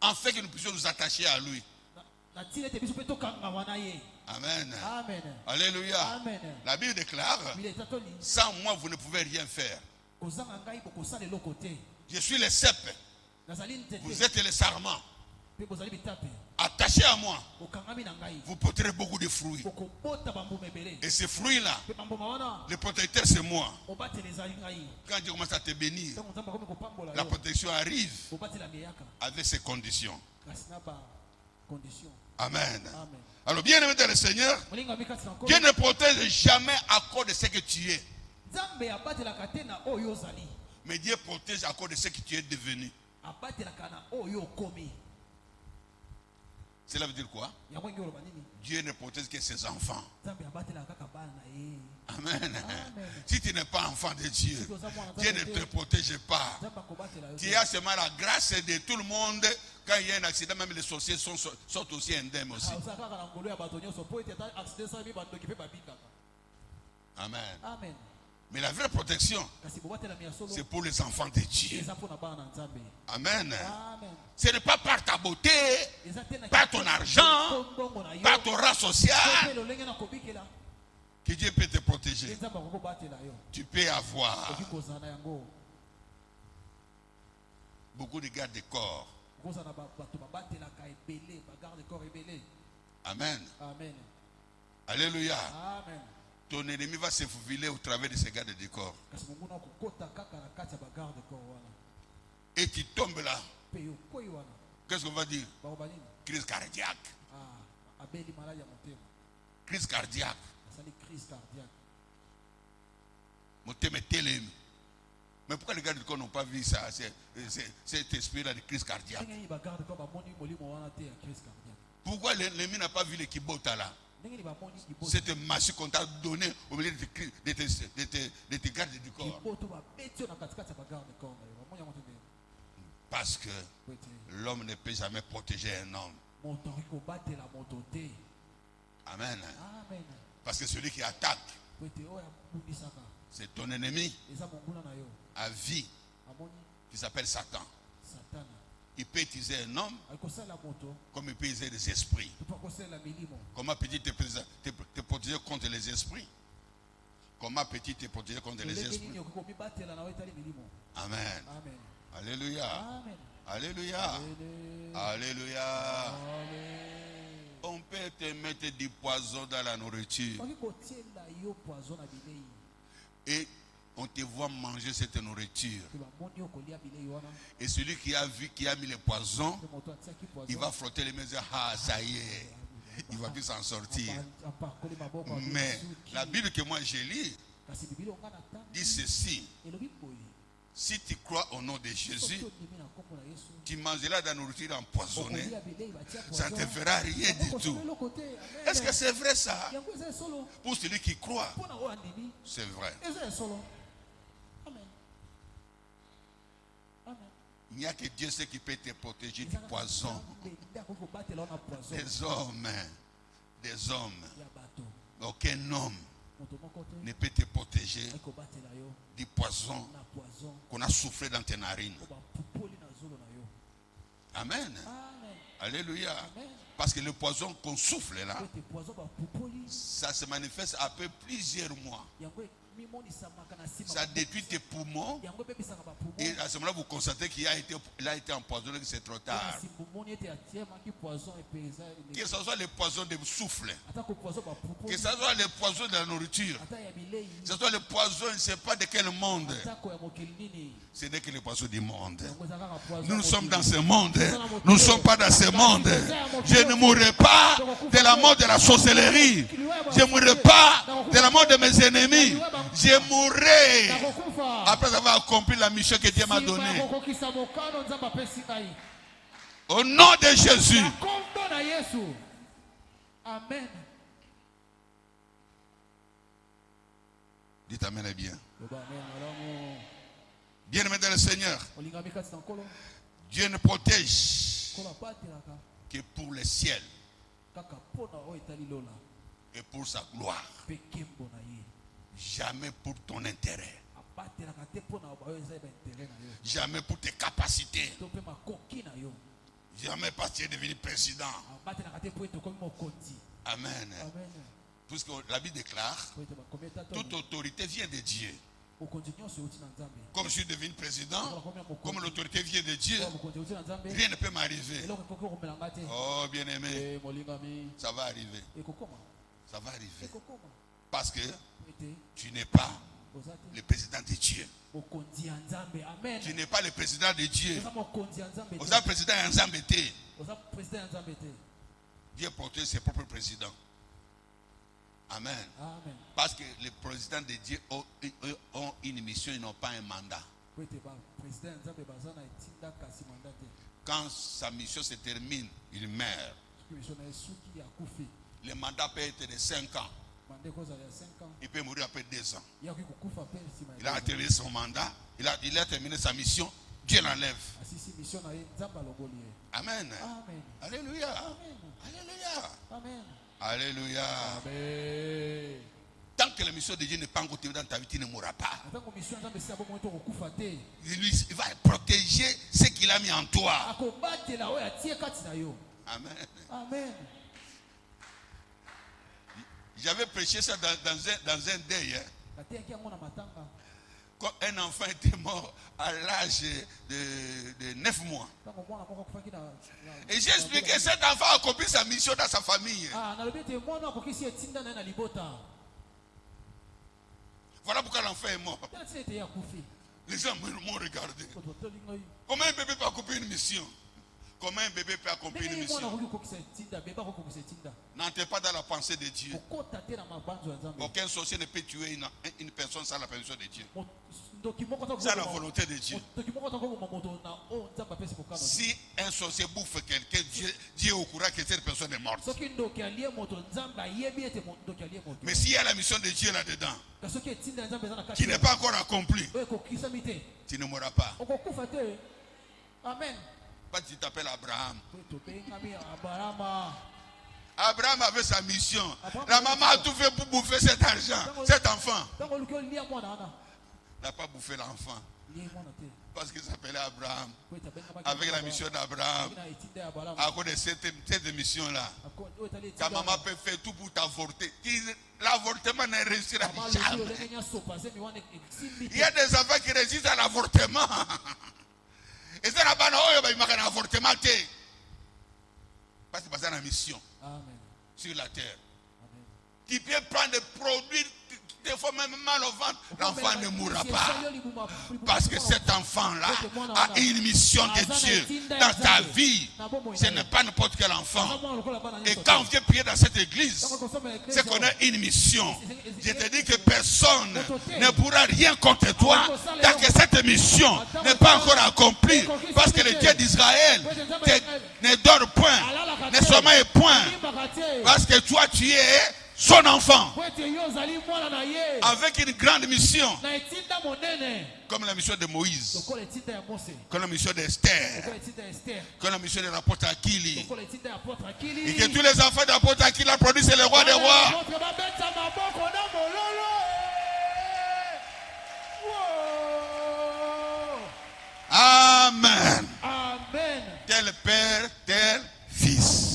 afin que nous puissions nous attacher à lui. Amen. Alléluia. Amen. La Bible déclare, sans moi vous ne pouvez rien faire. Je suis le cep. Vous êtes le sarment. Attends attachés à moi, okangami na ngai vous porterez beaucoup de fruits. okobota bambuma ebele Et ces fruits-là, pe bambuma wana le protecteur c'est moi. obatela ezali ngai Quand Dieu commence à te bénir, ntango nzambe akomi kopambola la yo protection arrive obatela meyaka avec ses conditions. kasi na bacondition. Amen. Amen. Alors, bien aimé dans le Seigneur, molingami kati na nkolo Dieu ne protège jamais à cause de ce que tu es. nzambe abatelaka te na oyo ozali, Mais Dieu protège à cause de ce que tu es devenu. abatelaka na oyo okomi. Cela veut dire quoi? yango ngi oloba nini? Dieu ne protège que ses enfants. nzambe abatelaka kaka bana na ye. Amen. Amen. Si tu n'es pas enfant de Dieu, Soki oza mwana Dieu ne nzambe te te, protège pas. nzambe akobatela yo Tu te. as seulement la grâce de tout le monde. Quand il y a un accident, même les sorciers sont aussi indemnes aussi. oza kaka na ngolo ya bato nyonso po ete ata accident esalami bandoki mpe babikaka. Amen. Amen. Mais la vraie protection, kasi bobatelami ya solo c'est pour les enfants de Dieu. eza mpo na bana na nzambe. Amen. Amen. Ce n'est pas par ta beauté, eza te na par ton argent, mbongo na yo par ton rang pe social lolenge na kobikela que Dieu peut te te protéger. nzambe akokobatela yo Tu peux avoir okoki kozala na yango beaucoup de gardes de corps. okozala na bato babatelaka ebele bagarde corps ebele. Amen. Amen. Alléluia. Amen. Ton ennemi va se faufiler au travers de ces gardes de corps. kasi monguna okokota kaka na kati ya bagarde corps wana Et tu tombes là. mpe yokwei wana Qu'est-ce qu'on va dire? bakoba nini? Crise cardiaque. Abeli maladi ya motema, Crise cardiaque. asali crise cardiaque. Motema telemi. Mais pourquoi les gardes de corps n'ont pas vu ça? Cet esprit-là de crise cardiaque. ndenge nini bagarde corps bamoni molimo wana te ya crise cardiaque? Pourquoi l'ennemi n'a pas vu les kibota là? ndenge nini bamoni kiboto Cette massue qu'on t'a donnée au milieu de tes gardes du corps. kiboto babeti yo na katikati ya bagarde corps na yo bamoni yango te ndenge Parce que po ete l'homme ne peut jamais protéger un homme. moto akoki kobatela moto te. Amen. Amen. Parce que celui qui attaque, po ete oyo abundisaka c'est ton ennemi eza monguna na yo à vie amoni qui s'appelle Satan. satana Il peut utiliser un homme akosala moto comme il peut utiliser des esprits. mpo akosalela milimo. Comment peux-tu te protéger contre les esprits? Comment peux-tu te protéger contre les lolenge esprits? nini okoki komibatela na yo etali milimo. Amen. Amen. Alléluia. Amen. Alléluia. Amen. Alléluia. Amen. On peut te mettre du poison dans la nourriture okoki kotiela yo poison na bilei et on te voit manger cette nourriture. mpe bamoni yo kolia bilei wana Et celui qui a vu, qui a mis le poison, mpe moto atiaki poison il va frotter les mains et dire, ah, ça y est, il va plus s'en sortir. apakoli maboko Mais la Bible que moi j'ai lue kasi bibili onga na ntango dit ceci: elobi boye si tu crois au nom de Jésus, soki ondimi na nkombo na yesu tu mangeras de la nourriture empoisonnée. okolia bilei batia Ça ne te poison fera rien du tout. okosala eloko te. Amen. Est-ce que c'est vrai ça? yango eza esolo Pour celui qui croit, mpo na oyo andimi c'est vrai. eza esolo. Amen. Amen. Il n'y a que Dieu seul qui peut te protéger du Eza kaka poison. Nzambe nde akoki kobatela wana poison Des hommes, ya bato. aucun homme Moto moko te ne peut te protéger akoki kobatela yo du poison na poison qu'on a soufflé dans tes narines. po bapupoli na zolo na yo. Amen. Amen. Alléluia. Amen. Parce que le poison qu'on souffle là, po ete poison bapupoli ça se manifeste après plusieurs mois. yango mimonisamaka na nsima Ça détruit tes poumons. yango ebebisaka bapumo. Et à ce moment-là, vous constatez qu'il a été empoisonné, que c'est trop tard. Simbu moni ete atiemaki poison epe eza Que ce soit le poison de souffle, atako poison que bapupoli ce soit le poison de la nourriture, ata ya bilei que ce soit le poison, je ne sais pas de quel monde. atako ya mokili nini Ce n'est que le poison du monde. yango eza kaka poison Nous ya sommes mokili. dans ce monde. Nous ne sommes pas dans ce monde. Je ne mourrai pas de la mort de la sorcellerie. Je ne mourrai pas de la mort de mes ennemis. Je mourrai Nakokufa. après avoir accompli la mission que Dieu m'a Simba donnée. kokokisa mokano nzambe apesi ngai. Au nom de Jésus. Na kombo na Yesu. Amen. Dites Amen et bien. Loba amen, malamu. Bien-aimé dans le Seigneur, Olingami kati na nkolo. Dieu ne protège Nkolo abatelaka que pour le ciel kaka mpona oyo etali lola et pour sa gloire. mpe nkembo na ye. Jamais pour ton intérêt. Abatelaka te mpona baoyo eza baintere na yo Jamais pour tes capacités. to mpe makoki na yo. Jamais parce que tu es devenu président. Abatelaka te mpo ete okomi mokonzi. Amen. Amen. Puisque la Bible déclare, Po ete bakomi ata toute autorité vient de Dieu. Comme je suis devenu président, comme l'autorité vient de Dieu, rien ne peut m'arriver. Oh, bien-aimé, ça va arriver. Ça va arriver. Parce que tu n'es pas le président de Dieu. Tu n'es pas le président de Dieu. Vous êtes président Nzambete. Dieu porte ses propres présidents. Amen. Amen. Parce que les présidents de Dieu ont une mission, ils n'ont pas un mandat. Quand sa mission se termine, il meurt. Le mandat peut être de 5 ans. Il peut mourir après 2 ans. Il a terminé son mandat, il a terminé sa mission, Dieu l'enlève. Amen. Amen. Alléluia. Amen. Alléluia. Amen. Alléluia. Amen. Tant que la mission de Dieu n'est pas encore terminée dans ta vie, tu ne mourras pas. Il va protéger ce qu'il a mis en toi. Amen. Amen. J'avais prêché ça dans un deuil. Quand un enfant était mort à l'âge de 9 mois. Et j'ai expliqué que cet enfant a accompli sa mission dans sa famille. Voilà pourquoi l'enfant est mort. Les gens m'ont regardé. Comment un bébé peut accomplir une mission? Comment un bébé peut accomplir une mission? N'entrez pas dans la pensée de Dieu. Aucun sorcier ne peut tuer une personne sans la permission de Dieu. C'est la volonté de Dieu. Si un sorcier bouffe quelqu'un, Dieu est au courant que cette personne est morte. Mais s'il y a la mission de Dieu là-dedans, qui n'est pas encore accomplie, tu ne mourras pas. Amen. Pas tu t'appelles Abraham. Abraham avait sa mission. La maman a tout fait pour bouffer cet argent, cet enfant. N'a pas bouffé l'enfant. Parce qu'il s'appelait Abraham. Avec la mission d'Abraham. À cause de cette mission-là. Ta maman peut faire tout pour t'avorter. L'avortement ne réussira jamais. Il y a des enfants qui résistent à l'avortement. Et ça n'a pas un avortement. Parce que c'est la mission. Sur la terre. Qui peut prendre des produits. Des fois même mal au ventre, l'enfant ne mourra pas. Parce que cet enfant-là a une mission de Dieu dans ta vie. Ce n'est pas n'importe quel enfant. Et quand on vient prier dans cette église, c'est qu'on a une mission. Je te dis que personne ne pourra rien contre toi tant que cette mission n'est pas encore accomplie. Parce que le Dieu d'Israël ne dort point, ne sommeille point. Parce que toi tu es son enfant, avec une grande mission, comme la mission de Moïse, comme la mission d'Esther, comme la mission de l'apôtre Akili, et que tous les enfants de l'apôtre Akili produisent le roi des rois. Amen. Amen. Tel père, tel fils.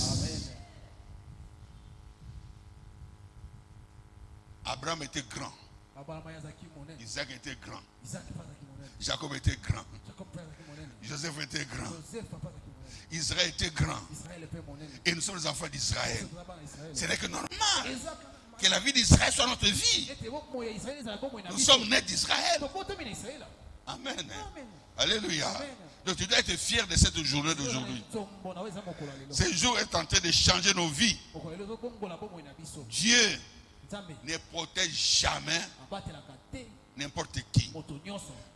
Abraham était grand. Isaac était grand. Jacob était grand. Joseph était grand. Israël était grand. Et nous sommes les enfants d'Israël. Ce n'est que normal que la vie d'Israël soit notre vie. Nous sommes nés d'Israël. Amen. Alléluia. Donc tu dois être fier de cette journée d'aujourd'hui. Ce jour est en train de changer nos vies. Dieu ne protège jamais n'importe qui.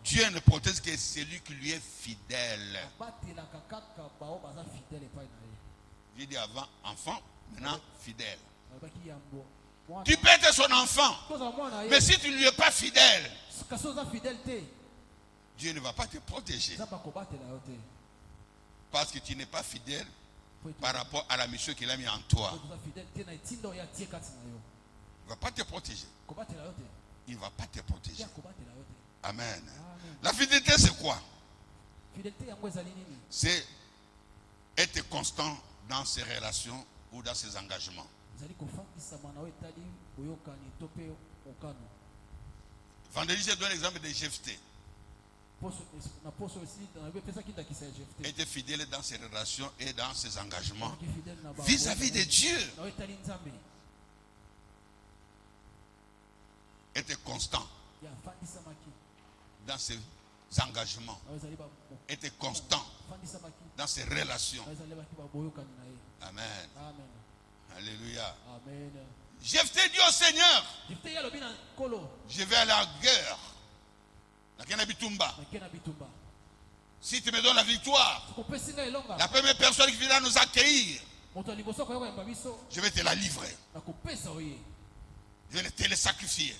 Dieu ne protège que celui qui lui est fidèle. J'ai dit avant enfant, maintenant fidèle. Tu peux être son enfant, mais si tu ne lui es pas fidèle, Dieu ne va pas te protéger. Parce que tu n'es pas fidèle par rapport à la mission qu'il a mis en toi. Il ne va pas te protéger. Il ne va pas te protéger. Amen. La fidélité, c'est quoi? C'est être constant dans ses relations ou dans ses engagements. Vendredi, j'ai donné l'exemple de Jephthé. Il était fidèle dans ses relations et dans ses engagements vis-à-vis de Dieu. Il était constant dans ses engagements. Il était constant dans ses relations. Amen. Alléluia. Jephthé dit au Seigneur, je vais aller à la guerre. Si tu me donnes la victoire, la première personne qui viendra nous accueillir, je vais te la livrer. Je vais te le sacrifier.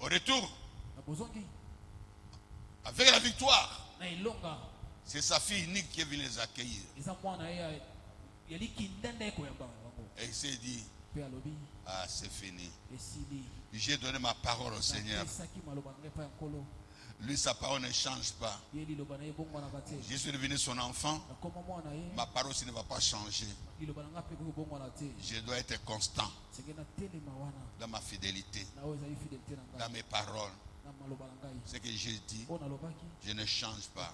Au retour, avec la victoire, c'est sa fille unique qui est venue les accueillir. Et il s'est dit, ah, c'est fini. J'ai donné ma parole au Seigneur. Lui, sa parole ne change pas. Je suis devenu son enfant. Ma parole aussi ne va pas changer. Je dois être constant dans ma fidélité, dans mes paroles. Ce que j'ai dit, je ne change pas.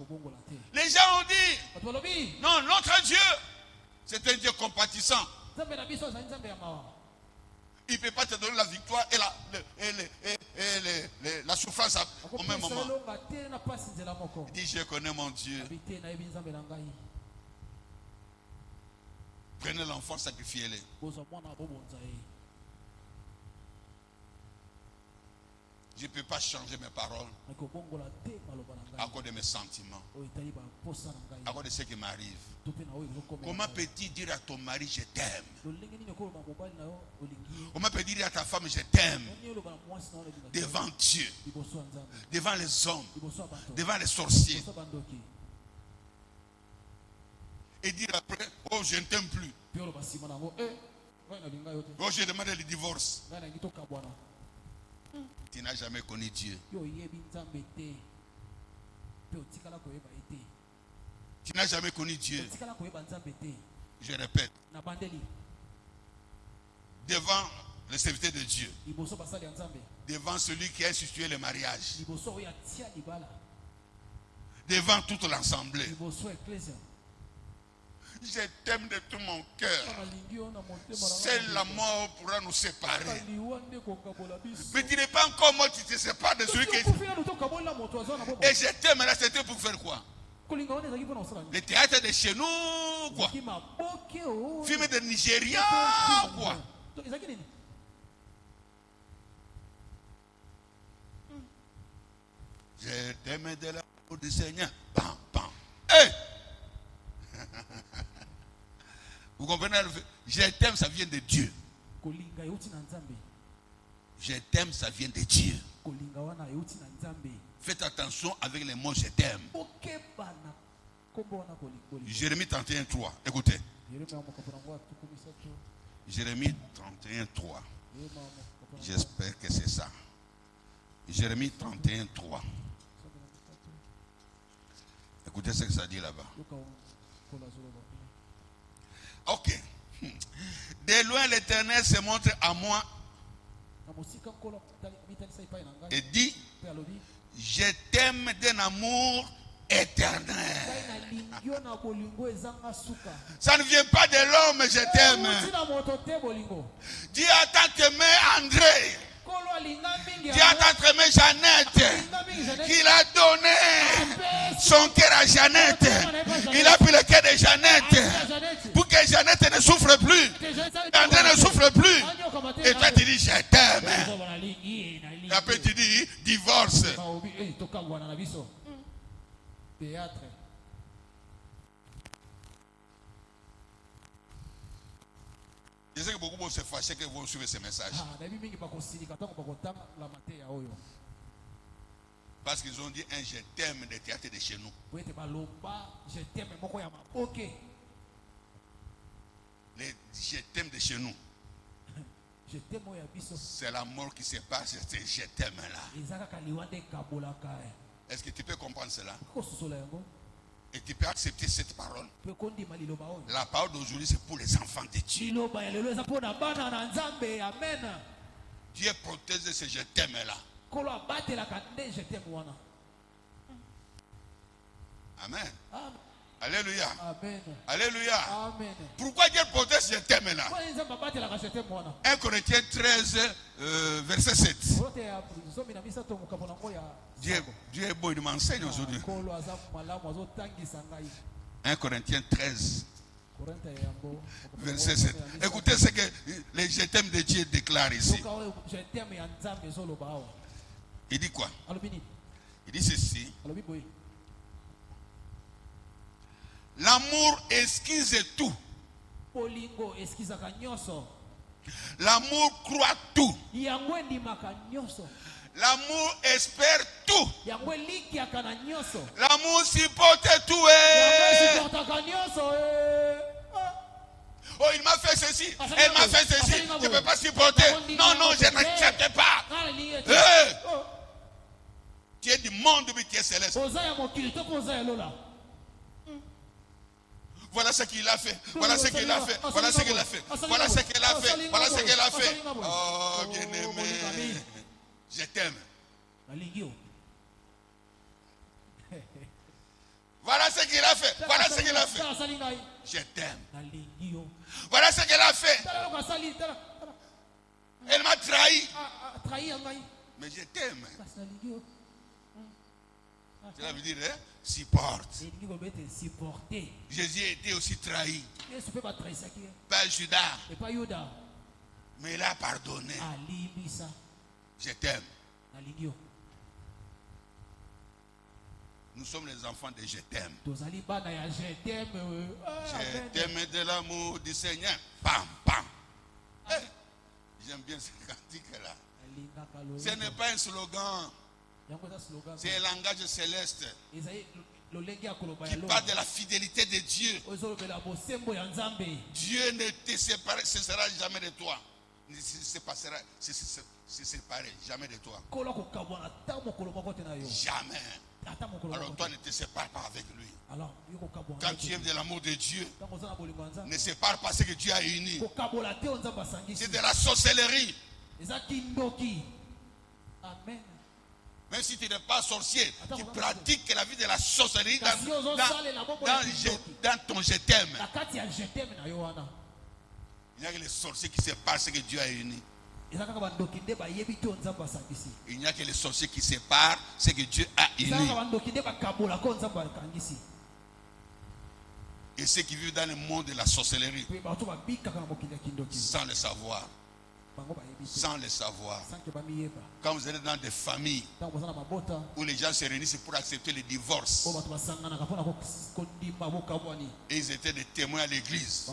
Les gens ont dit, non, notre Dieu, c'est un Dieu compatissant. Il ne peut pas te donner la victoire et la souffrance au même moment. Il dit, je connais mon Dieu. Prenez l'enfant, sacrifiez-le. Je ne peux pas changer mes paroles à cause de mes sentiments, à cause de ce qui m'arrive. Comment peux-tu dire à ton mari je t'aime? Comment peux-tu dire à ta femme je t'aime devant Dieu, devant les hommes, devant les sorciers, et dire après, oh je ne t'aime plus, oh j'ai demandé le divorce? Tu n'as jamais connu Dieu. Tu n'as jamais connu Dieu. Je répète. Devant le serviteur de Dieu. Devant celui qui a institué le mariage. Devant toute l'assemblée. Je t'aime de tout mon cœur. Seule la mort pourra nous séparer. Mais tu n'es pas encore mort, tu te sépares de celui qui est. Et je t'aime, là, c'était pour faire quoi? Le théâtre de chez nous, quoi? Film de Nigeria, quoi? Je t'aime de l'amour du Seigneur. Bam, bam. Hey! Vous comprenez? Je t'aime, ça vient de Dieu. Je t'aime, ça vient de Dieu. Faites attention avec les mots je t'aime. Jérémie 31:3. Écoutez. Jérémie 31:3. J'espère que c'est ça. Jérémie 31:3. Écoutez ce que ça dit là-bas. Ok. De loin, l'Éternel se montre à moi et dit, je t'aime d'un amour éternel. Ça ne vient pas de l'homme, je t'aime. Dis à ta mère André. Dis à ta mère Jeannette qu'il a donné son cœur à Jeannette. Il a pris le cœur de Jeannette pour que Jeannette ne souffre plus. André ne souffre plus. Et toi tu dis je t'aime. Et après tu dis divorce. Théâtre. Je sais que beaucoup vont se fâcher que vont suivre ces messages. Parce qu'ils ont dit un je t'aime des théâtres de chez nous. Les je t'aime de chez nous. C'est la mort qui se passe, c'est je t'aime là. Est-ce que tu peux comprendre cela? Et tu peux accepter cette parole. La parole d'aujourd'hui, c'est pour les enfants de Dieu. Dieu protège ce je t'aime là. Kolo abatelaka nde je t'aime wana. Amen. Amen. Alléluia. Amen. Alléluia. Amen. Pourquoi Dieu protège ce thème là? Kwa nini nzambe abatelaka je t'aime wana? 1 Corinthiens 13, verset 7. Rote ya zomi na misato mukapo na ngoya. Dieu est beau, il m'enseigne aujourd'hui. Kolo aza malamu azotangisa ngai. 1 Corinthiens 13, Korinthe yango. verset 7. Écoutez ce que les je t'aime de Dieu déclarent ici. Je t'aime ya nzambe zoloba awa. Il dit quoi? Alobini. Il dit ceci. Alobi boy. L'amour esquisse tout. Polingo eskizaka nyonso. L'amour croit tout. Yango endimaka nyonso. L'amour espère tout. Yango elikiaka na nyonso. L'amour supporte tout. Yango supportaka nyonso. Oh, il m'a fait ceci. Elle m'a fait ceci. Je ne peux pas supporter. Non, non, je n'accepte pas. Tu es du monde, mais tu es céleste. Voilà ce qu'il a fait. Voilà ce qu'il a fait. Voilà ce qu'il a fait. Voilà ce qu'elle a fait. Voilà ce qu'elle a fait. Oh, bien-aimé. Je t'aime. Voilà ce qu'il a fait. Voilà ce qu'il a fait. Je t'aime. Voilà ce qu'elle a fait. Elle m'a trahi. Mais je t'aime. Cela veut dire, hein, supporte. Jésus a été aussi trahi par Judas. Mais il a pardonné. Je t'aime. Nous sommes les enfants de je t'aime. Je t'aime de l'amour du Seigneur. Pam, pam. J'aime bien ce cantique-là. Ce n'est pas un slogan. C'est un langage céleste qui parle de la fidélité de Dieu. Dieu ne te séparera jamais de toi. Ne se séparer jamais de toi. Jamais. Alors toi ne te sépare pas avec lui. Quand tu aimes de l'amour de Dieu, ne sépare pas ce que Dieu a uni. C'est de la sorcellerie. Amen. Même si tu n'es pas sorcier, tu pratiques la vie de la sorcellerie dans ton je t'aime. Il n'y a que les sorciers qui séparent ce que Dieu a uni. Il n'y a que les sorciers qui séparent ce que Dieu a uni. Et ceux qui vivent dans le monde de la sorcellerie, sans le savoir. Sans le savoir. Quand vous êtes dans des familles où les gens se réunissent pour accepter le divorce, et ils étaient des témoins à l'église,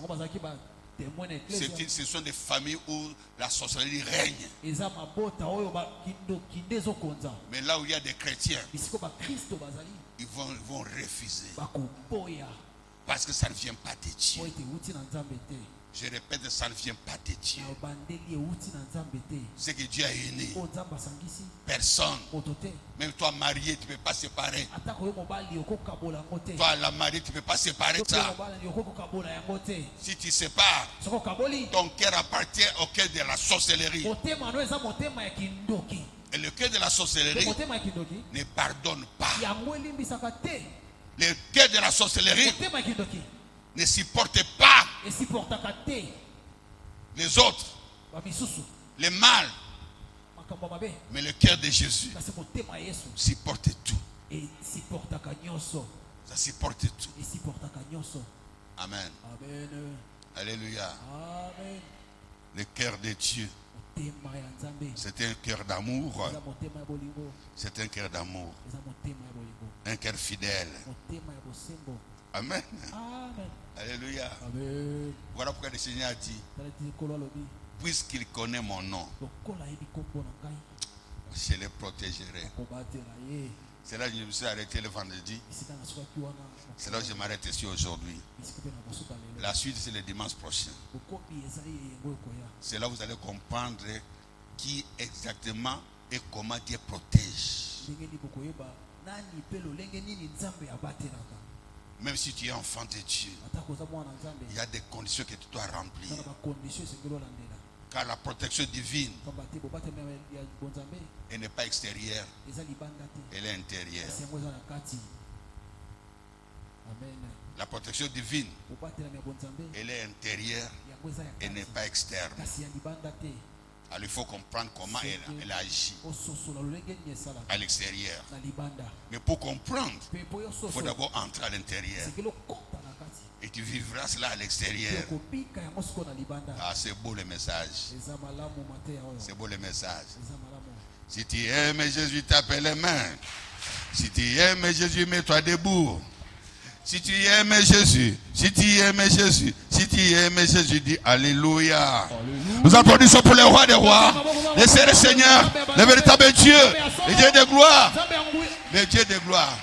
ce sont des familles où la sorcellerie règne. Mais là où il y a des chrétiens, ils vont refuser. Parce que ça ne vient pas de Dieu. Je répète, ça ne vient pas de Dieu. Ce que Dieu a uni, personne, même toi marié, tu ne peux pas séparer. Toi la mariée, tu ne peux pas séparer ça. Si tu sépares, ton cœur appartient au cœur de la sorcellerie. Et le cœur de la sorcellerie ne pardonne pas. Le cœur de la sorcellerie ne supporte pas les autres, les mal. Mais le cœur de Jésus supporte tout. Ça supporte tout. Amen. Alléluia. Le cœur de Dieu, c'est un cœur d'amour. C'est un cœur d'amour. Un cœur fidèle. Amen. Alléluia. Amen. Voilà pourquoi le Seigneur a dit, puisqu'il connaît mon nom, je le protégerai. C'est là que je me suis arrêté le vendredi. C'est là que je m'arrête ici aujourd'hui. La suite, c'est le dimanche prochain. C'est là que vous allez comprendre qui exactement et comment Dieu protège. Même si tu es enfant de Dieu, il y a des conditions que tu dois remplir. Car la protection divine, elle n'est pas extérieure, elle est intérieure. La protection divine, elle est intérieure, elle n'est pas externe. Alors il faut comprendre comment elle agit à l'extérieur. Mais pour comprendre, il faut d'abord entrer à l'intérieur. Et tu vivras cela à l'extérieur. Ah, c'est beau le message. C'est beau le message. Si tu aimes Jésus, tape les mains. Si tu aimes Jésus, mets-toi debout. Si tu aimes Jésus, si tu aimes Jésus, si tu aimes Jésus, dis Alléluia. Nous applaudissons pour le roi des rois, le Seigneur, le véritable Dieu, le Dieu de gloire, le Dieu de gloire.